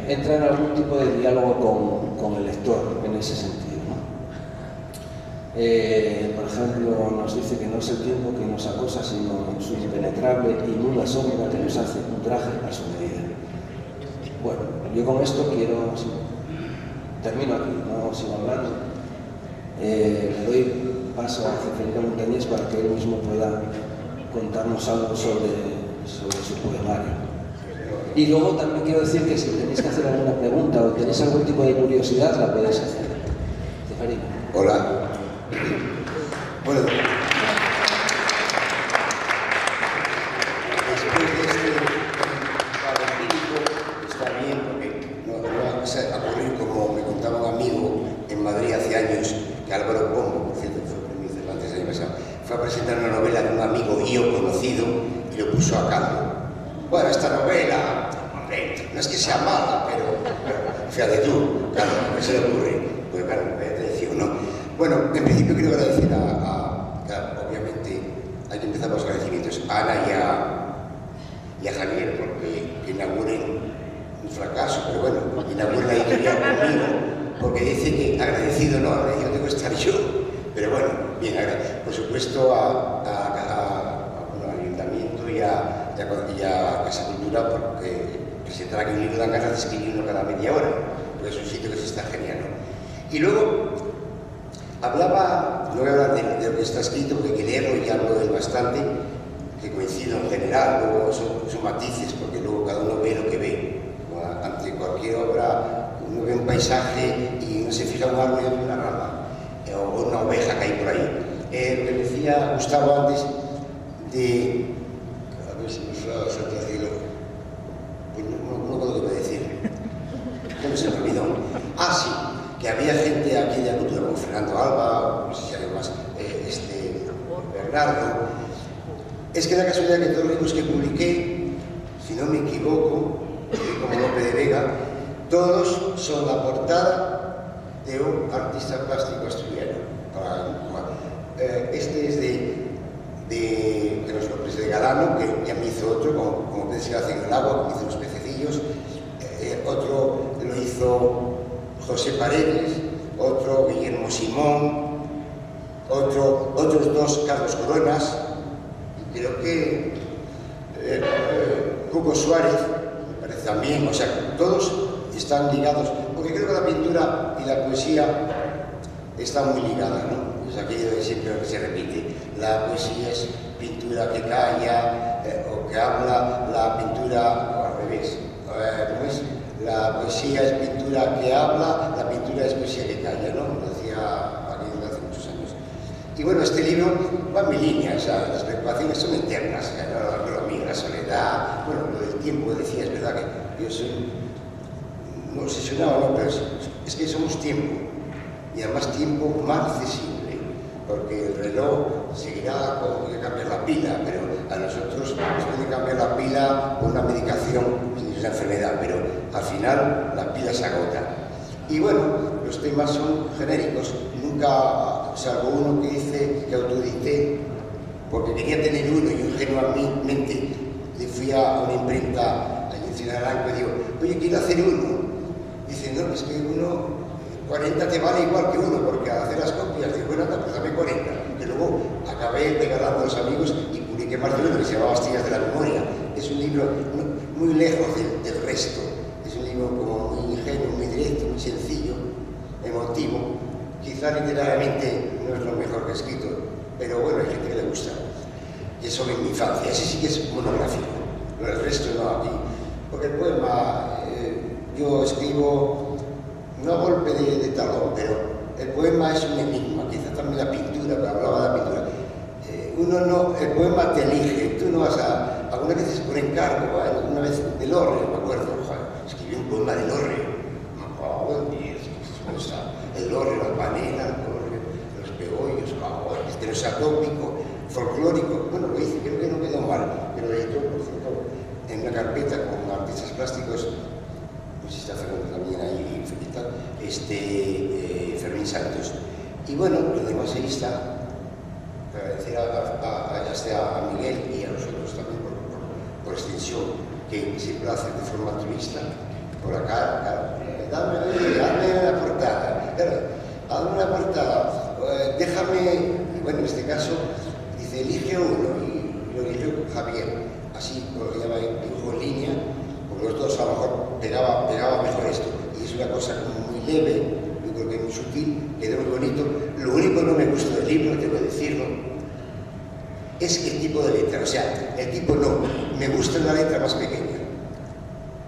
entra en algún tipo de diálogo con el lector en ese sentido. Por ejemplo, nos dice que no es el tiempo que nos acosa, sino su impenetrable y nula sombra que nos hace un traje a su medida. Bueno, yo con esto termino aquí, no sigo hablando. Le doy paso a Ceferino Montañés para que él mismo pueda contarnos algo sobre su poemario. Y luego también quiero decir que si tenéis que hacer alguna pregunta o tenéis algún tipo de curiosidad, la podéis hacer. Ceferino. Hola. Bueno, después de este parapílico está bien porque no va a ocurrir como me contaba un amigo en Madrid hace años, que Álvaro Pombo, por cierto, fue premio Cervantes el año pasado, fue a presentar una novela de un amigo y yo conocido y lo puso a caldo. Bueno, esta novela, hombre, no es que sea mala, pero fíjate tú, claro, ¿qué se le ocurre? Pues claro, atención, ¿no? Bueno, en principio quiero agradecer obviamente, hay que empezar los agradecimientos a Ana y a Javier, porque inauguren un fracaso, pero bueno, inauguren Genial. Por supuesto, al Ayuntamiento y a Casa Cultura, porque presentar aquí un libro dan ganas de escribir uno cada media hora, porque es un sitio que se está genial, ¿no? Y luego no voy a hablar de lo que está escrito, porque hay que leerlo y hablo de él bastante, que coincido en general, luego son matices, porque luego cada uno ve lo que ve. Ante cualquier obra, uno ve un paisaje y no se fija un árbol y una rama, o una oveja que hay por ahí. Lo que decía Gustavo antes de... A ver si me suena Santa Cielo. Pues no puedo qué decir. ¿Cómo se me olvidó? Ah, sí, que había gente aquí de la cultura, como Fernando Alba, no sé si además Bernardo. Es que da casualidad que todos los libros que publiqué, si no me equivoco, como Lope de Vega, todos son la portada de un artista plástico asturiano. Este es de los López de Galano, que ya me hizo otro, como peces que hacen en el agua, como hizo los pececillos. Otro lo hizo José Paredes, otro Guillermo Simón, otros dos Carlos Coronas, y creo que Hugo Suárez, me parece también, o sea, todos están ligados, porque creo que la pintura y la poesía están muy ligadas, ¿no? Es aquello de siempre que se repite. La poesía es pintura que calla o que habla, la pintura, o al revés, ¿cómo es? La poesía es pintura que habla, la pintura es poesía que calla, ¿no? Lo decía alguien hace muchos años. Y bueno, este libro va en mi línea, o sea, las preocupaciones son eternas, la economía, la soledad, bueno, lo del tiempo, decía, es verdad que yo soy no obsesionado, no, pero es que somos tiempo, y además tiempo más accesible, porque el reloj seguirá con que cambiar la pila, pero a nosotros nos puede cambiar la pila con una medicación, es la enfermedad, pero al final la pila se agota. Y bueno, los temas son genéricos, nunca, salvo uno que hice, que autoedité, porque quería tener uno y ingenuamente le fui a una imprenta allí en Ciudad Blanca y digo, oye, quiero hacer uno. Dice, no, es que uno, 40 te vale igual que uno, porque al hacer las copias, digo, bueno, pues dame 40. Que luego acabé regalando a los amigos y publiqué más de uno que se llama Bastillas de la Memoria. Es un libro muy lejos del resto. Es un libro como muy ingenuo, muy directo, muy sencillo, emotivo. Quizá literariamente no es lo mejor que he escrito, pero bueno, hay gente que le gusta. Y es sobre mi infancia. Ese sí que es monográfico. El resto no aquí. Porque el poema, yo escribo no a golpe de talón, pero el poema es un enigma. Quizá también la pintura, pero hablaba de la pintura. El poema te elige. Tú no vas a... Algunas veces por encargo, una vez de Lorre, me acuerdo, escribí un poema de Lorre. El Lorre, la panela, el Lorre, los pegollos, este no es atópico, folclórico. Bueno, lo hice, creo que no quedó mal, pero de hecho, por cierto, en una carpeta con artistas plásticos, pues está Fernando también ahí, Fermín Santos. Y bueno, lo demás ahí está. Agradecer a Miguel y a nosotros también por extensión, que siempre hacen de forma altruista, por acá, dame una portada, hazme una portada, déjame, y bueno, en este caso, dice, elige uno, y lo eligió Javier, así, lo que llama dibujo en línea, porque los dos a lo mejor pegaba mejor esto, y es una cosa como muy leve, yo creo que muy sutil, quedó muy bonito. Lo único que no me gusta del libro, tengo que decirlo, es el tipo de letra, o sea, el tipo no, me gusta una letra más pequeña.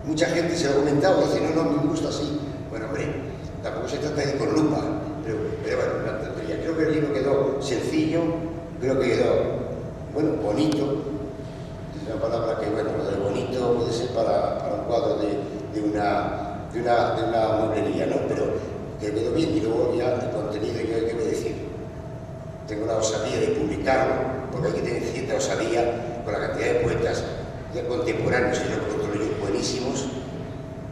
Mucha gente se lo ha comentado y dice, no, me gusta así. Bueno, hombre, tampoco se trata de ir con lupa, pero bueno, una tontería. Creo que el libro quedó sencillo, creo que quedó, bueno, bonito. Es una palabra que, bueno, lo de bonito puede ser para un cuadro de una mueblería, ¿no? Pero que quedó bien. Y luego ya el contenido, yo hay que decir, tengo la osadía de publicarlo, porque hay que tener cierta osadía con la cantidad de poetas ya contemporáneos, que yo controlo yo, buenísimos,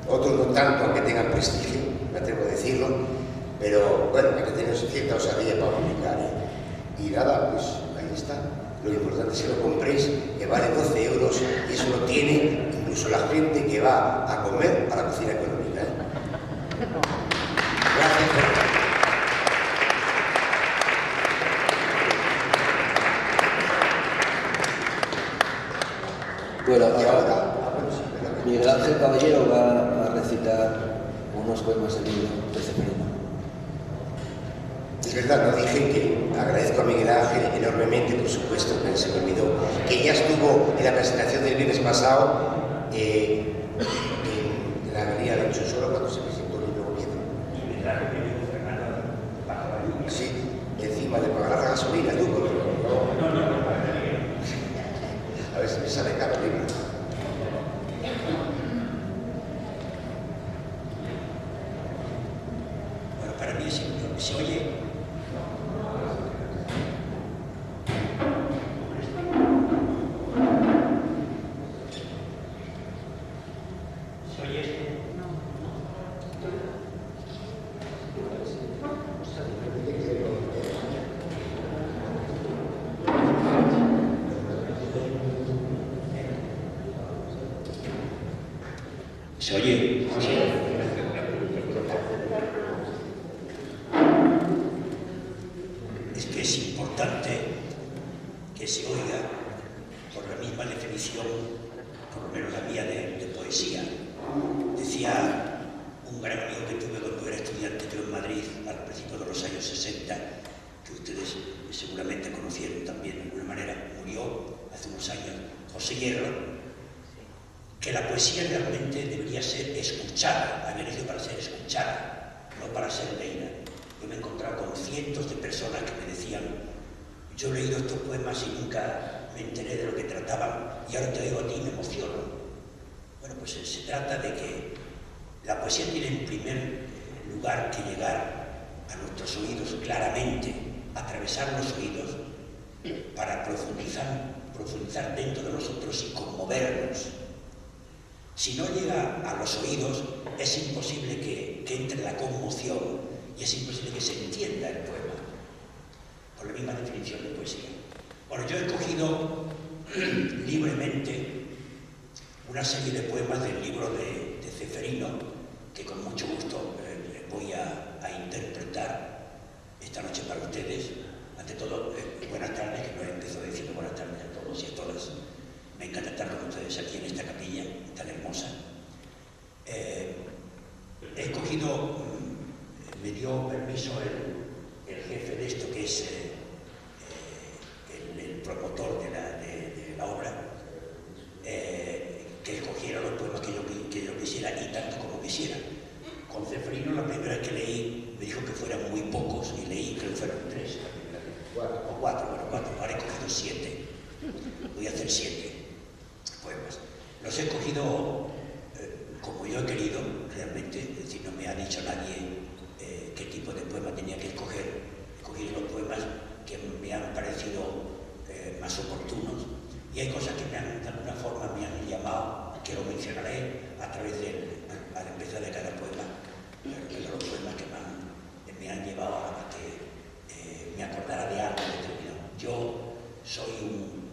otros no tanto, aunque tengan prestigio, me atrevo a decirlo, pero bueno, hay que tener cierta osadía para publicar. Y nada, pues ahí está. Lo importante es que lo compréis, que vale 12 euros, y eso lo tiene incluso la gente que va a comer a la cocina económica. Gracias por... Bueno, Y ahora bueno, sí, pero- Miguel Ángel Caballero va a recitar unos poemas del libro de Ceferino. Es verdad, no dije que agradezco a Miguel Ángel enormemente, por supuesto, que se me olvidó, que ya estuvo en la presentación del viernes pasado en la Galería de Chusoro cuando se presentó el libro Oviedo. Sí, encima de pagar la gasolina, tú. A ver si me sale caro el libro. Bueno, para mí se oye. ¿Se oye esto? ¿Se oye? Es que es importante que se oiga por la misma definición, por lo menos la mía, de poesía. Decía un gran amigo que tuve cuando era estudiante yo en Madrid, al principio de los años 60, que ustedes seguramente conocieron también de alguna manera, murió hace unos años, José Hierro, que la poesía realmente debería ser escuchada, había nacido para ser escuchada, no para ser leída. Yo me he encontrado con cientos de personas que me decían: yo he leído estos poemas y nunca me enteré de lo que trataban, y ahora te oigo a ti y me emociono. Bueno, pues se trata de que la poesía tiene en primer lugar que llegar a nuestros oídos claramente, atravesar los oídos para profundizar dentro de nosotros y conmovernos. Si no llega a los oídos, es imposible que entre la conmoción y es imposible que se entienda el poema, por la misma definición de poesía. Bueno, yo he escogido libremente una serie de poemas del libro de Ceferino, que con mucho gusto voy a interpretar esta noche para ustedes. Ante todo, buenas tardes, que no he empezado diciendo buenas tardes a todos y a todas. Me encanta estar con ustedes aquí en esta capilla tan hermosa. He escogido, me dio permiso el jefe de esto, que es el promotor de la obra, que escogiera los poemas que yo quisiera y tanto como quisiera. Con Ceferino, la primera vez que leí, me dijo que fueran muy pocos y leí, creo que fueron 3 o 4, ahora he cogido 7. Voy a hacer 7 poemas. Los he escogido como yo he querido, realmente, es decir, no me ha dicho nadie qué tipo de poema tenía que escoger. He cogido los poemas que me han parecido más oportunos, y hay cosas que de alguna forma me han llamado, que lo mencionaré a través al empezar de cada poema, de los poemas que me han llevado a que me acordara de algo determinado. Yo soy un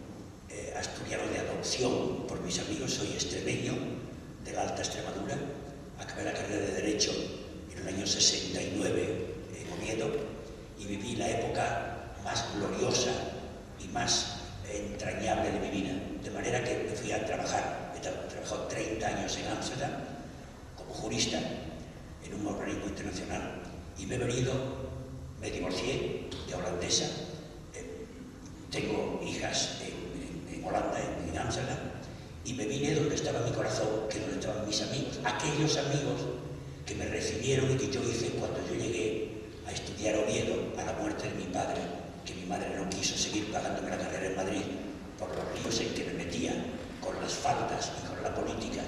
asturiano de adopción por mis amigos, soy extremeño de la Alta Extremadura, acabé la carrera de Derecho en el año 69 en Oviedo y viví la época más gloriosa y más entrañable de mi vida, de manera que me fui a trabajar. He trabajado 30 años en Ámsterdam como jurista en un organismo internacional y me he venido, me divorcié de holandesa, tengo hijas en Holanda, en Ámsterdam, y me vine donde estaba mi corazón, que es donde estaban mis amigos, aquellos amigos que me recibieron y que yo hice cuando yo llegué a estudiar a Oviedo a la muerte de mi padre, que mi madre no quiso seguir pagándome la carrera en Madrid por los líos en que me metía con las faltas y con la política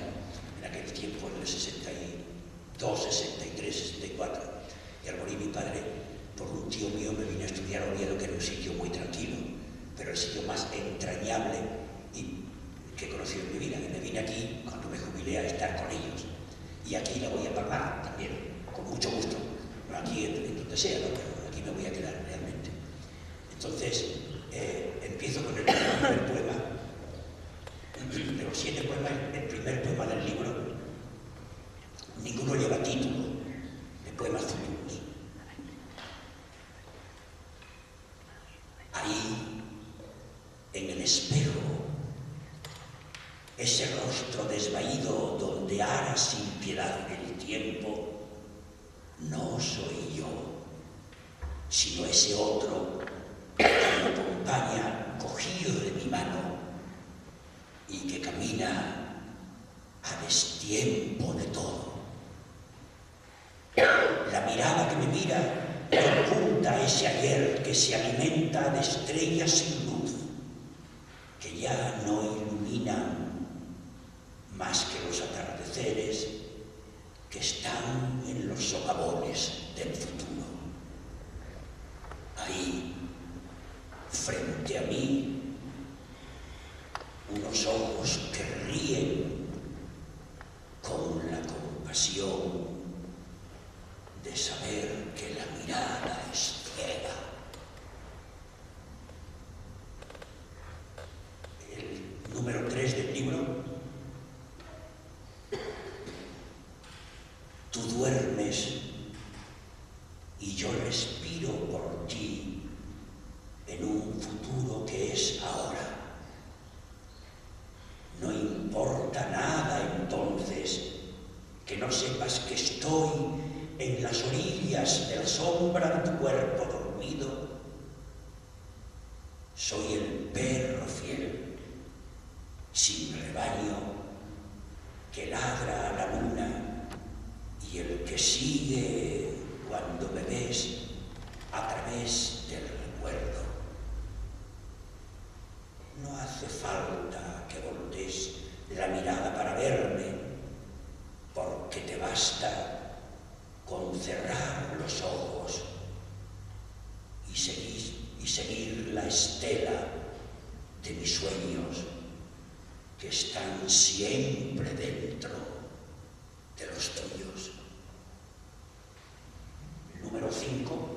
en aquel tiempo, en el 62, 63, 64. Y al morir mi padre, por un tío mío me vine a estudiar a Oviedo, que era un sitio muy tranquilo, pero el sitio más entrañable que he conocido en mi vida. Y me vine aquí cuando me jubilé a estar con ellos. Y aquí la voy a palmar también, con mucho gusto. No aquí en donde sea, ¿no? Pero aquí me voy a quedar realmente. Entonces, empiezo con el primer poema. De los 7 poemas, el primer poema del libro, ninguno lleva título, de poemas futuros. Ahí, en el espejo, ese rostro desvaído donde ara sin piedad el tiempo, no soy yo, sino ese otro que me acompaña cogido de mi mano y que camina a destiempo de todo. La mirada que me mira oculta ese ayer que se alimenta de estrellas sin luz, que ya no iluminan más que los atardeceres que están en los socavones del futuro. Ahí, frente a mí, unos ojos que ríen con la compasión de saber que la mirada es ciega. El número 3 del libro. Tú duermes y yo respiro por ti en un futuro que es ahora. No importa nada entonces que no sepas que estoy en las orillas de la sombra de tu cuerpo dormido. Soy el perro fiel, sin rebaño, que ladra a la luna y el que sigue cuando me ves a través del recuerdo. No hace falta que voltees la mirada para verme, porque te basta con cerrar los ojos y seguir la estela de mis sueños que están siempre dentro de los tuyos. El número 5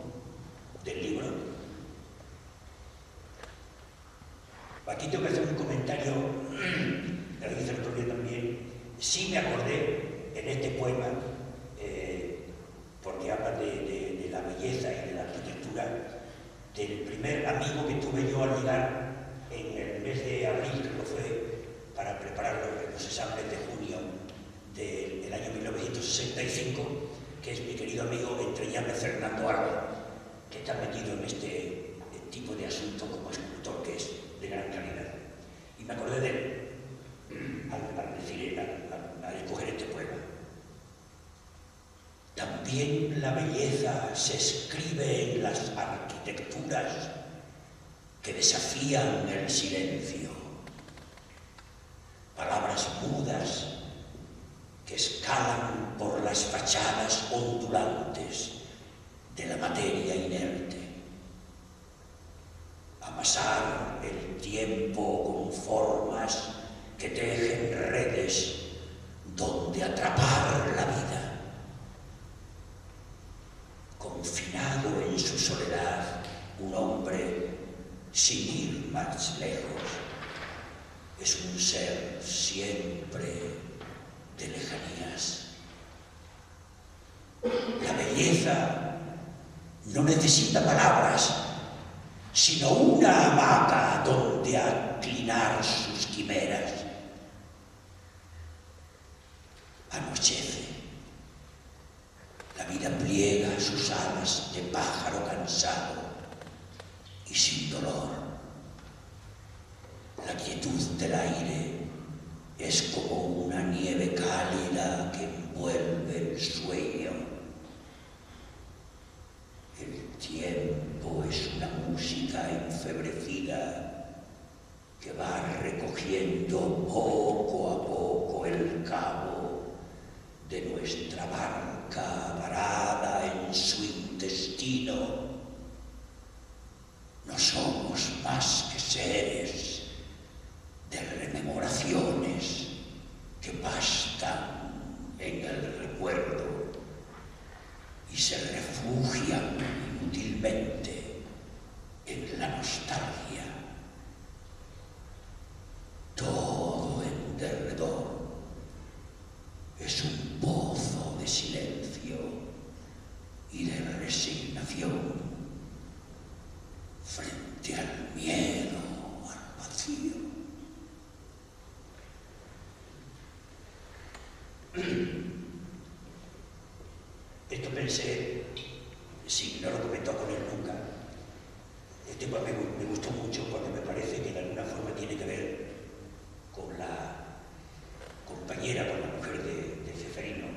del libro. Aquí tengo que hacer un comentario, lo hice el otro día también. Sí me acordé en este poema, porque habla de la belleza y de la arquitectura, del primer amigo que tuve yo al llegar en el mes de abril, creo que fue, para preparar los exámenes de junio del año 1965, que es mi querido amigo Entrellame Fernando Arba, que está metido en este tipo de asunto como escultor, que es de gran calidad. Y me acordé de él al escoger este poema. También la belleza se escribe en las arquitecturas que desafían el silencio. Palabras mudas que escalan por las fachadas ondulantes de la materia inerte. Amasar el tiempo con formas que tejen redes donde atrapar la vida. Confinado en su soledad, un hombre, sin ir más lejos, es un ser siempre de lejanías. La belleza no necesita palabras, sino una hamaca donde aclinar sus quimeras. Anochece. La vida pliega sus alas de pájaro cansado y sin dolor. La quietud del aire es como una nieve cálida que envuelve el sueño. El tiempo es una música enfebrecida que va recogiendo poco a poco el cabo de nuestra barca varada en su intestino. No somos más que seres de rememoraciones que pastan en el recuerdo y se refugian inútilmente en la nostalgia. Todo en derredor es un pozo de silencio y de resignación frente al miedo, al vacío. pensé, sí, no lo comentó con él nunca. Este poema me gustó mucho porque me parece que de alguna forma tiene que ver con la compañera, con la mujer de Ceferino.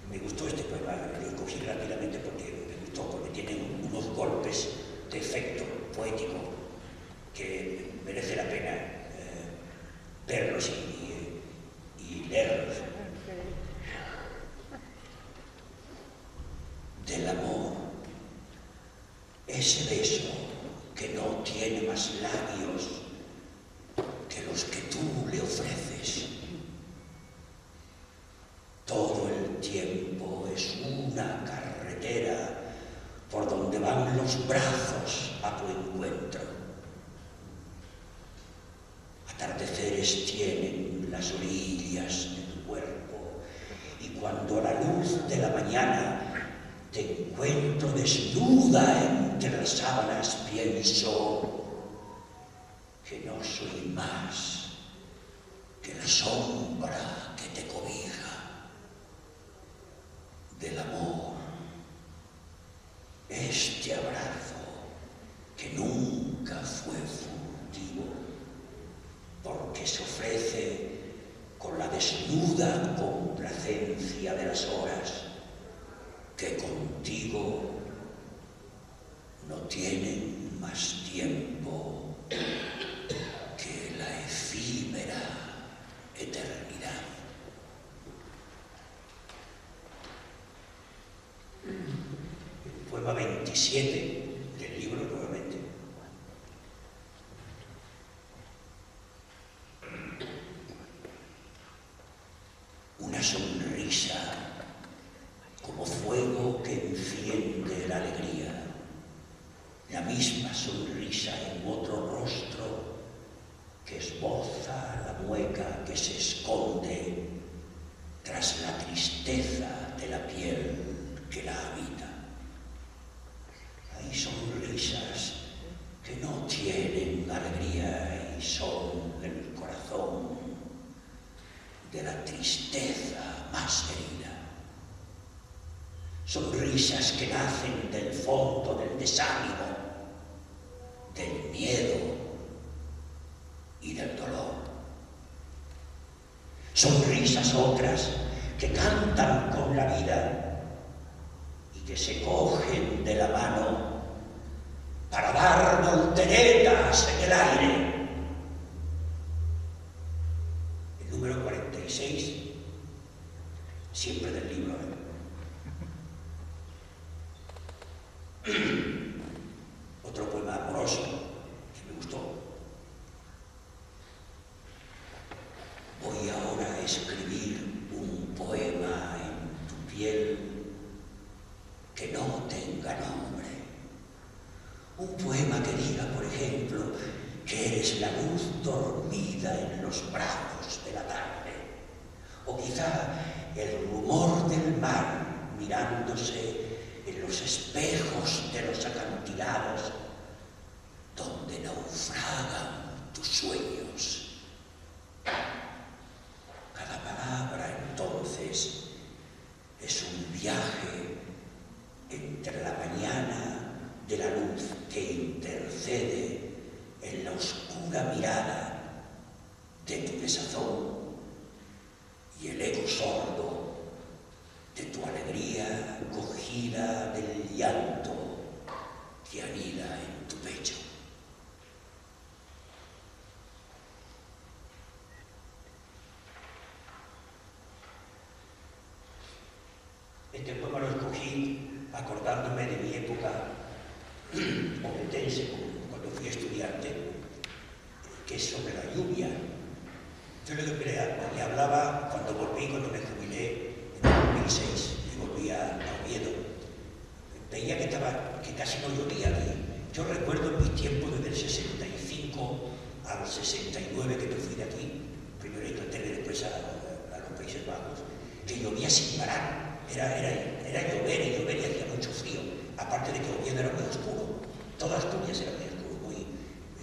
Me gustó este poema, lo escogí rápidamente porque me gustó, porque tiene unos golpes de efecto poético que merece la pena verlos y leerlos. Del amor, ese beso que no tiene más labios que los que tú le ofreces. Todo el tiempo es una carretera por donde van los brazos a tu encuentro. Atardeceres tienen las orillas de tu cuerpo y cuando a la luz de la mañana te encuentro desnuda entre las sábanas, pienso que no soy más que la sombra que te cobija. Del amor, este abrazo que nunca fue furtivo, porque se ofrece con la desnuda complacencia de las horas que contigo no tienen más tiempo que la efímera eternidad. El poema 27 del libro nuevamente. Una sonrisa como fuego que enciende la alegría, la misma sonrisa en otro rostro que esboza la mueca que se esconde tras la tristeza de la piel que la habita. Hay sonrisas que no tienen alegría y son el corazón de la tristeza más herida. Sonrisas que nacen del fondo del desánimo, del miedo y del dolor. Sonrisas otras que cantan con la vida y que se cogen de la mano para dar volteretas en el aire. El número 46, siempre del libro. Otro poema amoroso que me gustó. Voy ahora a escribir un poema en tu piel que no tenga nombre. Un poema que diga, por ejemplo, que eres la luz dormida en los brazos de la tarde. O quizá el rumor del mar mirándose en los espejos de los acantilados donde naufragan tus sueños. Cada palabra entonces es un viaje entre la mañana de la luz que intercede en la oscura mirada de tu desazón y el eco sordo de tu alegría cogida del llanto que anida en tu pecho. Este poema lo escogí acordándome de mi época obetense, cuando fui estudiante, que es sobre la lluvia. Yo le hablaba cuando me jubilé en 2006, y volví a Oviedo. Veía que casi no llovía aquí. Yo recuerdo en mi tiempo desde el 65 al 69 que me fui de aquí, primero a Inglaterra y después a los Países Bajos, que llovía sin parar. Era llover y hacía mucho frío. Aparte de que Oviedo era muy oscuro. Todas Asturias era muy oscuro, muy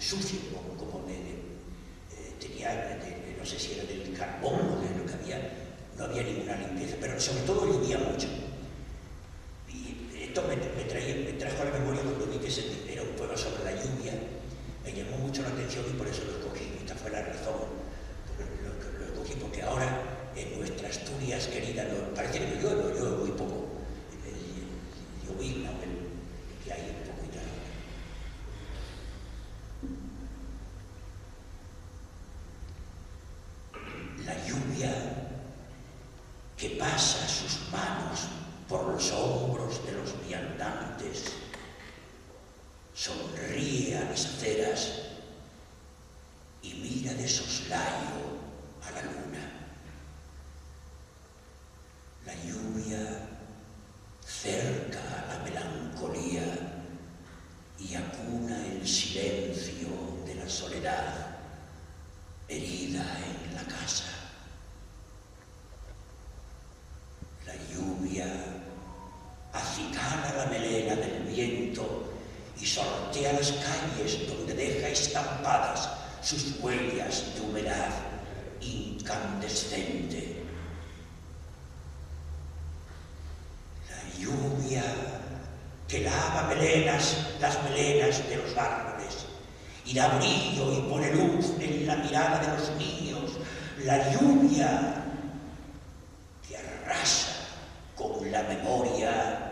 sucio, como tenía, no sé si era del carbón o de lo que había, no había ninguna limpieza, pero sobre todo llovía mucho. esto me trajo a la memoria cuando vi que era un poema sobre la lluvia, me llamó mucho la atención y por eso lo escogí. Esta fue la razón. Lo escogí porque ahora en nuestra Asturias querida parece que no llueve muy poco. Llovizna, que hay un poco y tal. La lluvia que pasa sus manos por los hombros de los viandantes, sonríe a mis aceras y mira de soslayo a la luna. La lluvia cerca a la melancolía y acuna el silencio de la soledad herida en la casa. La lluvia acicala la melena del viento y sortea las calles donde deja estampadas sus huellas de humedad incandescente. La lluvia que lava las melenas de los árboles y da brillo y pone luz en la mirada de los niños. La lluvia que arrasa con la memoria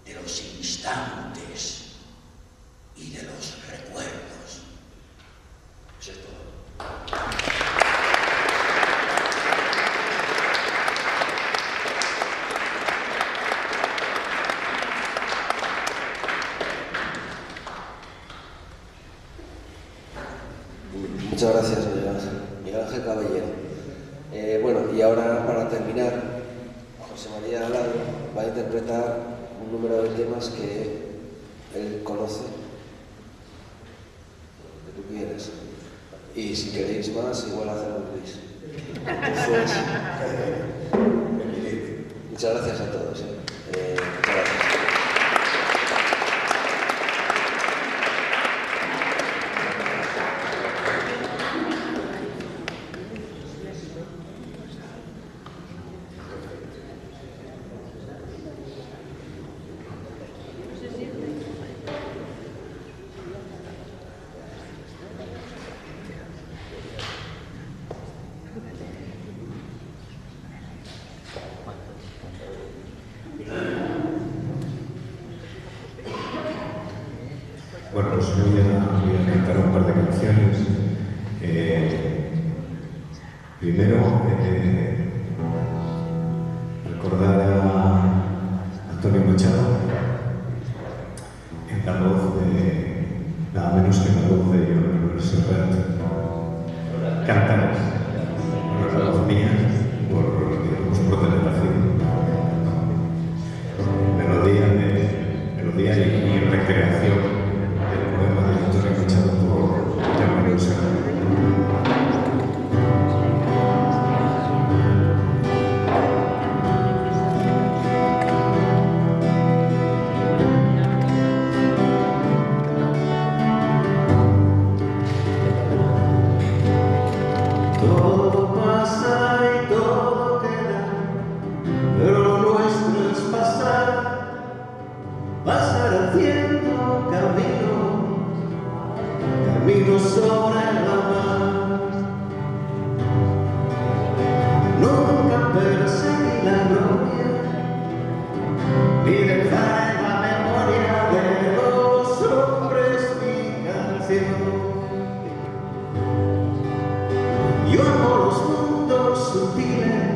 de los instantes y de los recuerdos. Eso es todo. Muchas gracias, Miguel Ángel Caballero. Bueno, y ahora para terminar, José María Alado va a interpretar un número de temas que él conoce, que tú quieres. Y si queréis más, igual hacemos Luis. Entonces, muchas gracias a todos. Muchas gracias. Bueno, pues voy a cantar un par de canciones. Primero, recordar a Antonio Machado en la voz de nada menos que la voz de Joan Serrat. Cantar la voz mía por televisión. Melodía y recreación. Todo pasa y todo queda, pero lo nuestro es pasar haciendo camino sobre la mar. Nunca perseguir la gloria, ni dejar en la memoria de los hombres mi canción. Yo amo los mundos sutiles,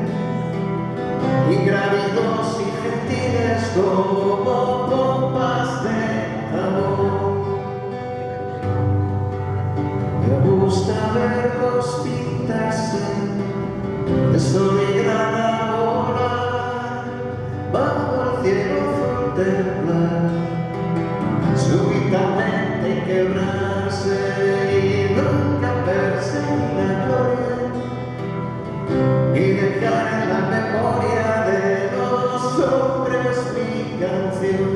ingrávidos y gentiles como pompas de amor. Me gusta verlos pintarse de sol y grana volar bajo el cielo azul templar, súbitamente quebrarse y nunca perseguir la gloria y dejar en la memoria de los hombres mi canción.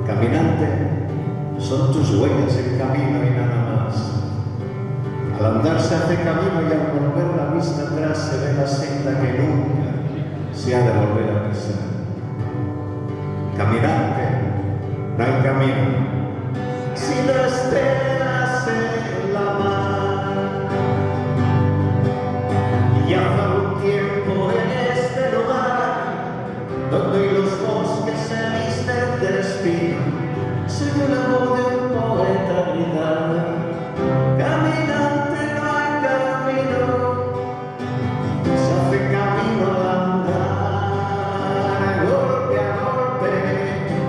Caminante, son tus huellas en camino y nada más. Al andar se hace camino y al volver la vista atrás se ve la senda que nunca se ha de volver a pisar. Caminante, no hay camino. Si no esperas en la mar, y hace algún tiempo en este lugar, donde los bosques se visten de espino, se ve la voz de un poeta gritar. Caminante, no hay camino, se hace camino al andar, golpe a golpe,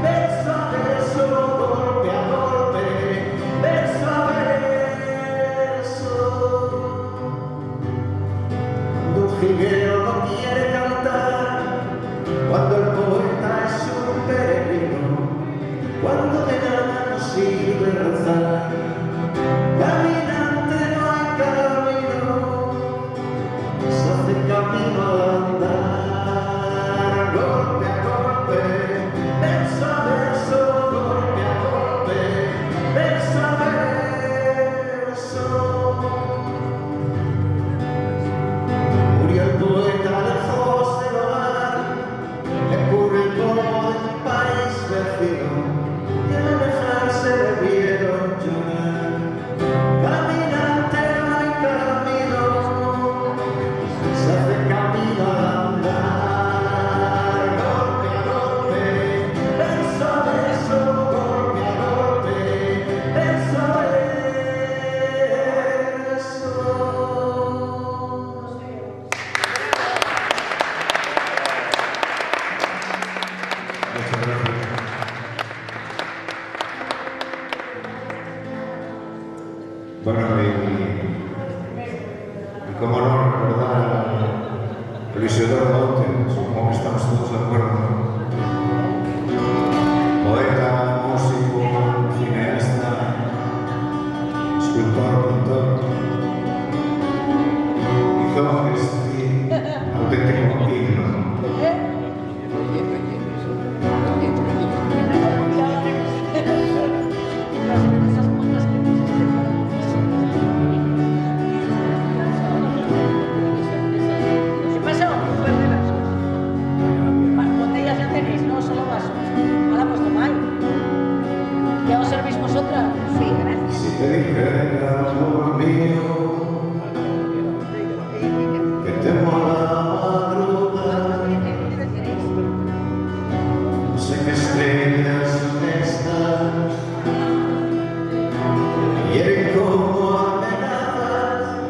verso a verso, golpe a golpe, verso a verso. Cuando un jilguero no quiere cantar, cuando el poeta es un peregrino, cuando de nada nos sirve rezar. Caminante, no hay camino, se hace camino al andar, golpe a golpe, verso a verso, golpe a golpe, verso a verso. Murió el poeta lejos del hogar, le cubre el polvo del país vecino, y al alejarse le vieron llorar. Caminante, no hay camino, se hace camino al andar, golpe a golpe, verso a verso, golpe a golpe, verso a verso. Muchas gracias. Bueno, y cómo no recordar a Luis Eduardo Aute, supongo que estamos todos de acuerdo. Poeta, músico, cineasta, escultor, pintor. Hizo este auténtico himno. ¿Qué pasó? Botellas ya tenéis, no solo vasos. Ahora pues tomad. ¿Ya os servís vosotras? Sí, gracias. Si te dijera, amor mío, que temo a la madrugada, no sé qué estrellas son estas, me hieren como amenazas,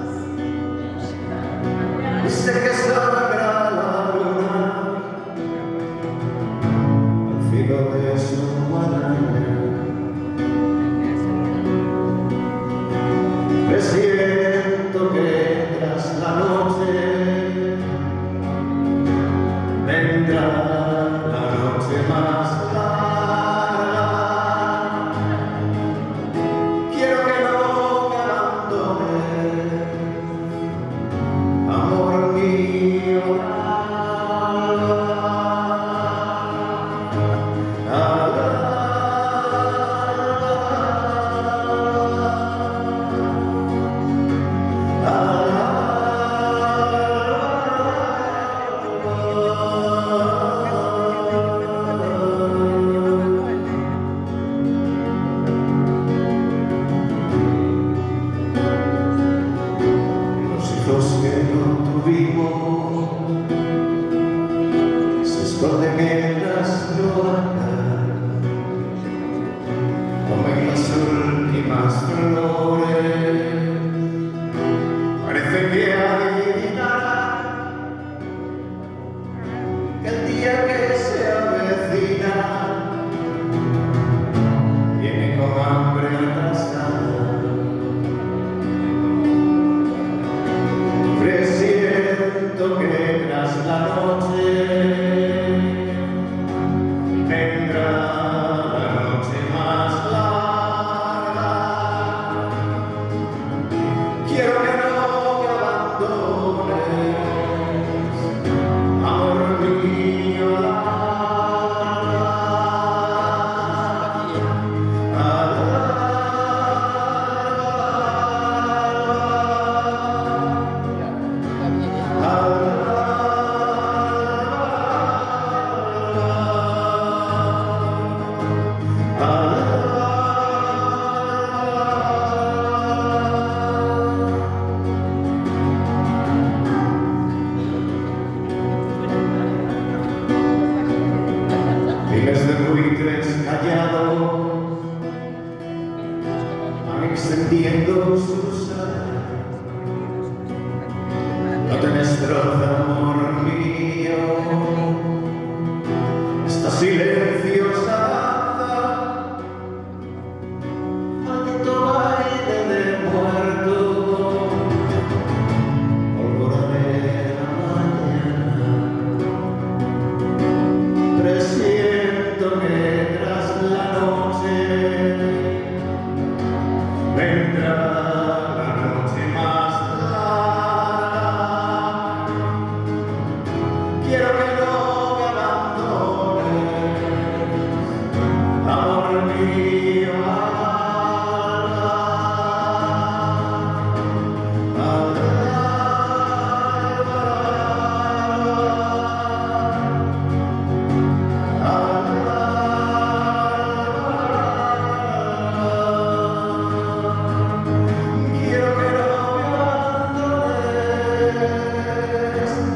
y sé que sangra la luna al filo de su guadaña. Presiento que tras la noche vendrá la noche más larga. Quiero que no me abandones, amor mío. Los hijos que no tuvimos se esconden en las cloacas, comen las últimas flores, parece que adivinarán que el día que se avecina viene con hambre atrasada. Presiento que tras la noche vendrá la noche más larga. extendiendo sus alas. No te destroza, amor mío, esta silenciosa danza, maldito baile de muerto, pólvora de la mañana. Presiento que tras la noche vendrá la noche más larga. Quiero que no me abandones, amor mío, quiero que no me abandones,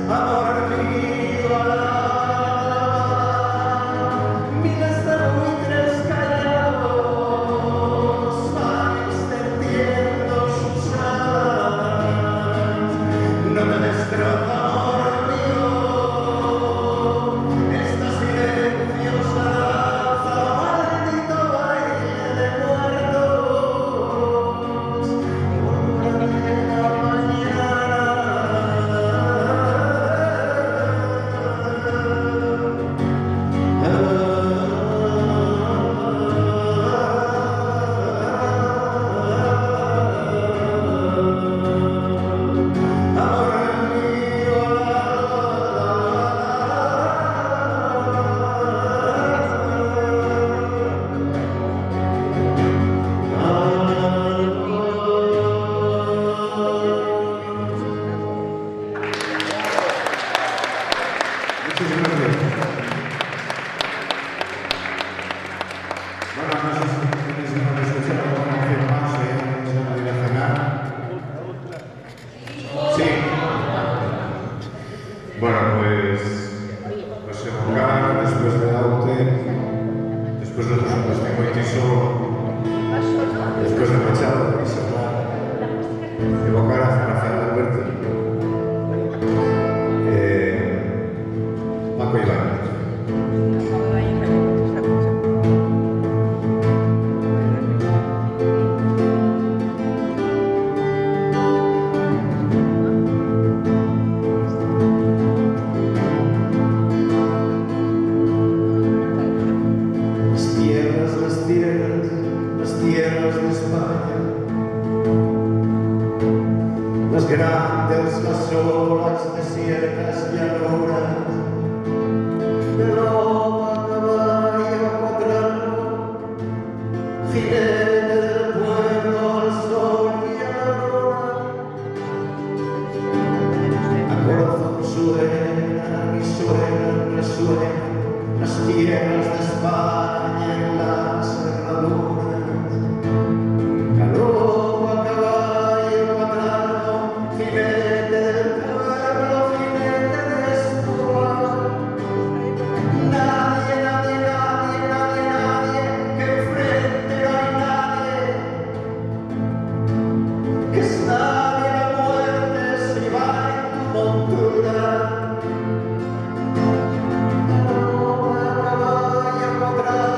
amor mío, miles de buitres callados van extendiendo sus alas. No te destroza, amor mío, esta silenciosa danza, maldito baile de muertos, pólvora de la Bueno, no sé si nos escuchan o confirmarse, se van a ir a cenar. Sí. Bueno, pues evocar después de Aute, después de nosotros tengo Itiso, después de Machado, de Isabel, evocar a Rafael Alberti, Paco Ibáñez. Las tierras de España, las grandes, las olas desiertas llanuras, de loba, caballo, cuadrado, jinete del pueblo al sol y a la luna. A corazón suenan y suenan, resuenan las tierras de España en las herraduras. Galopa, caballo, cuadrado, jinete del pueblo, jinete de Escobar. Nadie, nadie, nadie, nadie, nadie, que enfrente no hay nadie, que es nadie la muerte si va en tu montura. Galopa, caballo, cuadrado,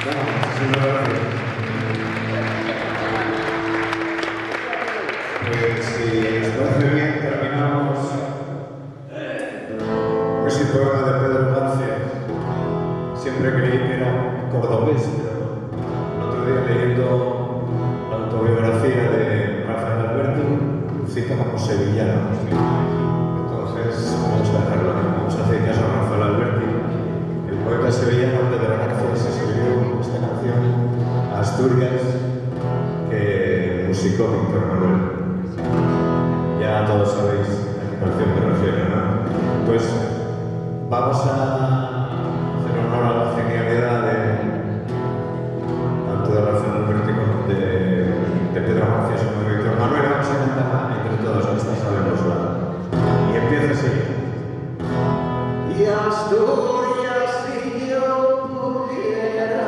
muchísimas gracias. Pues si les parece bien, terminamos ese poema de Pedro García. Siempre creí que era cordobés, pero el otro día leyendo la autobiografía de Rafael Alberti, lo cita como sevillano. Entonces, vamos a dejarlo aquí, vamos a hacer caso a Rafael Alberti. El poeta sevillano Pedro García se escribió esta canción a Asturias que musicó Víctor Manuel. Ya todos sabéis a qué canción me refiero, ¿no? Pues vamos a hacer honor a la genialidad tanto de Rafael Alberti como de Pedro García como de Víctor Manuel. Vamos a cantar entre todos, esta sabemos y empieza así. Y Asturias, si yo pudiera,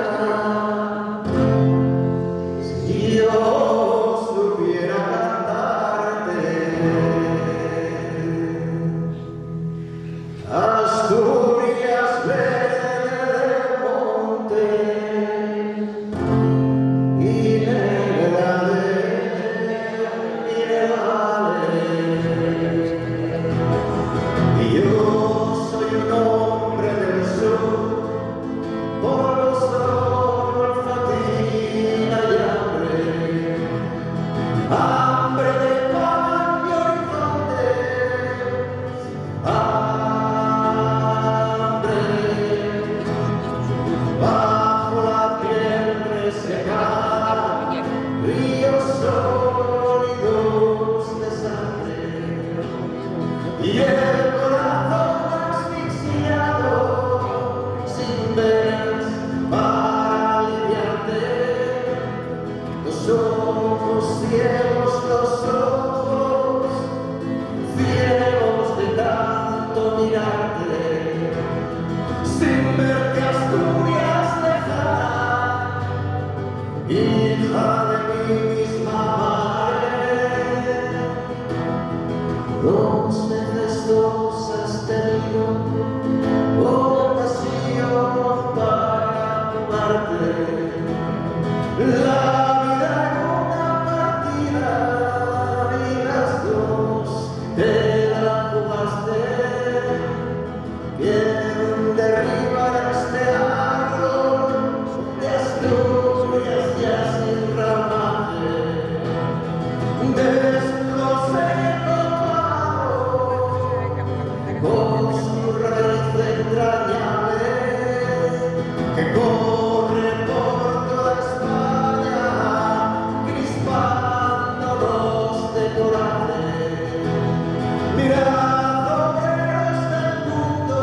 si yo supiera cantarte, Asturias verde de monte y negra de minerales. Y yo soy un hombre del sur, por los ojos fatiga y hambre de pan y horizonte, hambre bajo la piel resecada, ríos sólidos de sangre y el corazón asfixiado sin venas para aliviarte, los ojos ciegos, los ojos ciegos de tanto mirarte, sin verte Asturias lejana, hija de mi misma madre. Dos veces dos has tenido ocasión para amarte. La vida en una partida y las dos te la jugaste. Bien derribar este árbol de Asturias ya sin ramaje. Desnudo seco con su raíz entrañable que corre por toda España, crispándonos de coraje. Mirad obreros del mundo,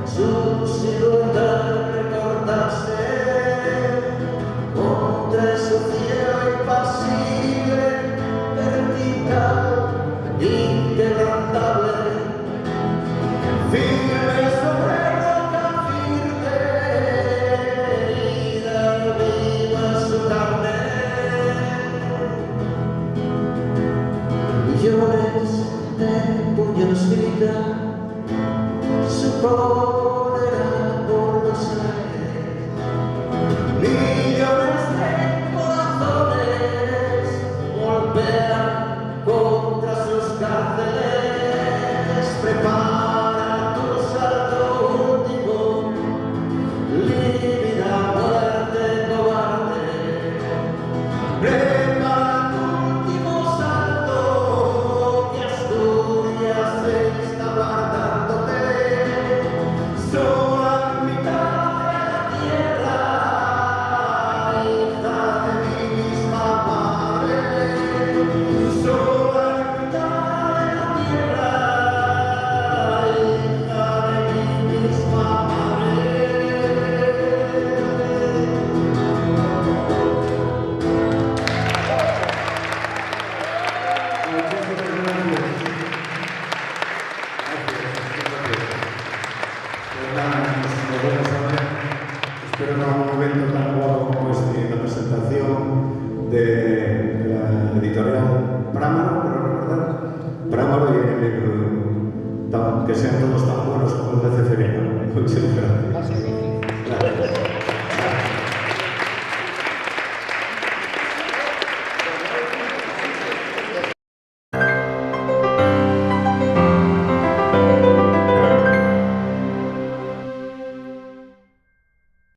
su silueta recordarse contra su cielo impasible, vertical, inquebrantable, firme sobre roca firme, herida viva su carne. Millones de puños gritan su cólera por los aires. Millones de corazones golpean contra sus cárceles. Prepara tu salto último, lívida muerte cobarde. Prepara tu último salto, que Asturias está guardándote. Sola en mitad de la tierra, hija de mi misma madre. Sola en mitad de la tierra, hija de mi misma madre. Espero que en un momento tan guapo como este, la presentación de la editorial Prámaro, creo recordar, Prámaro y el libro, que sean todos tan buenos como el de Ceferino. Muchas gracias. Gracias.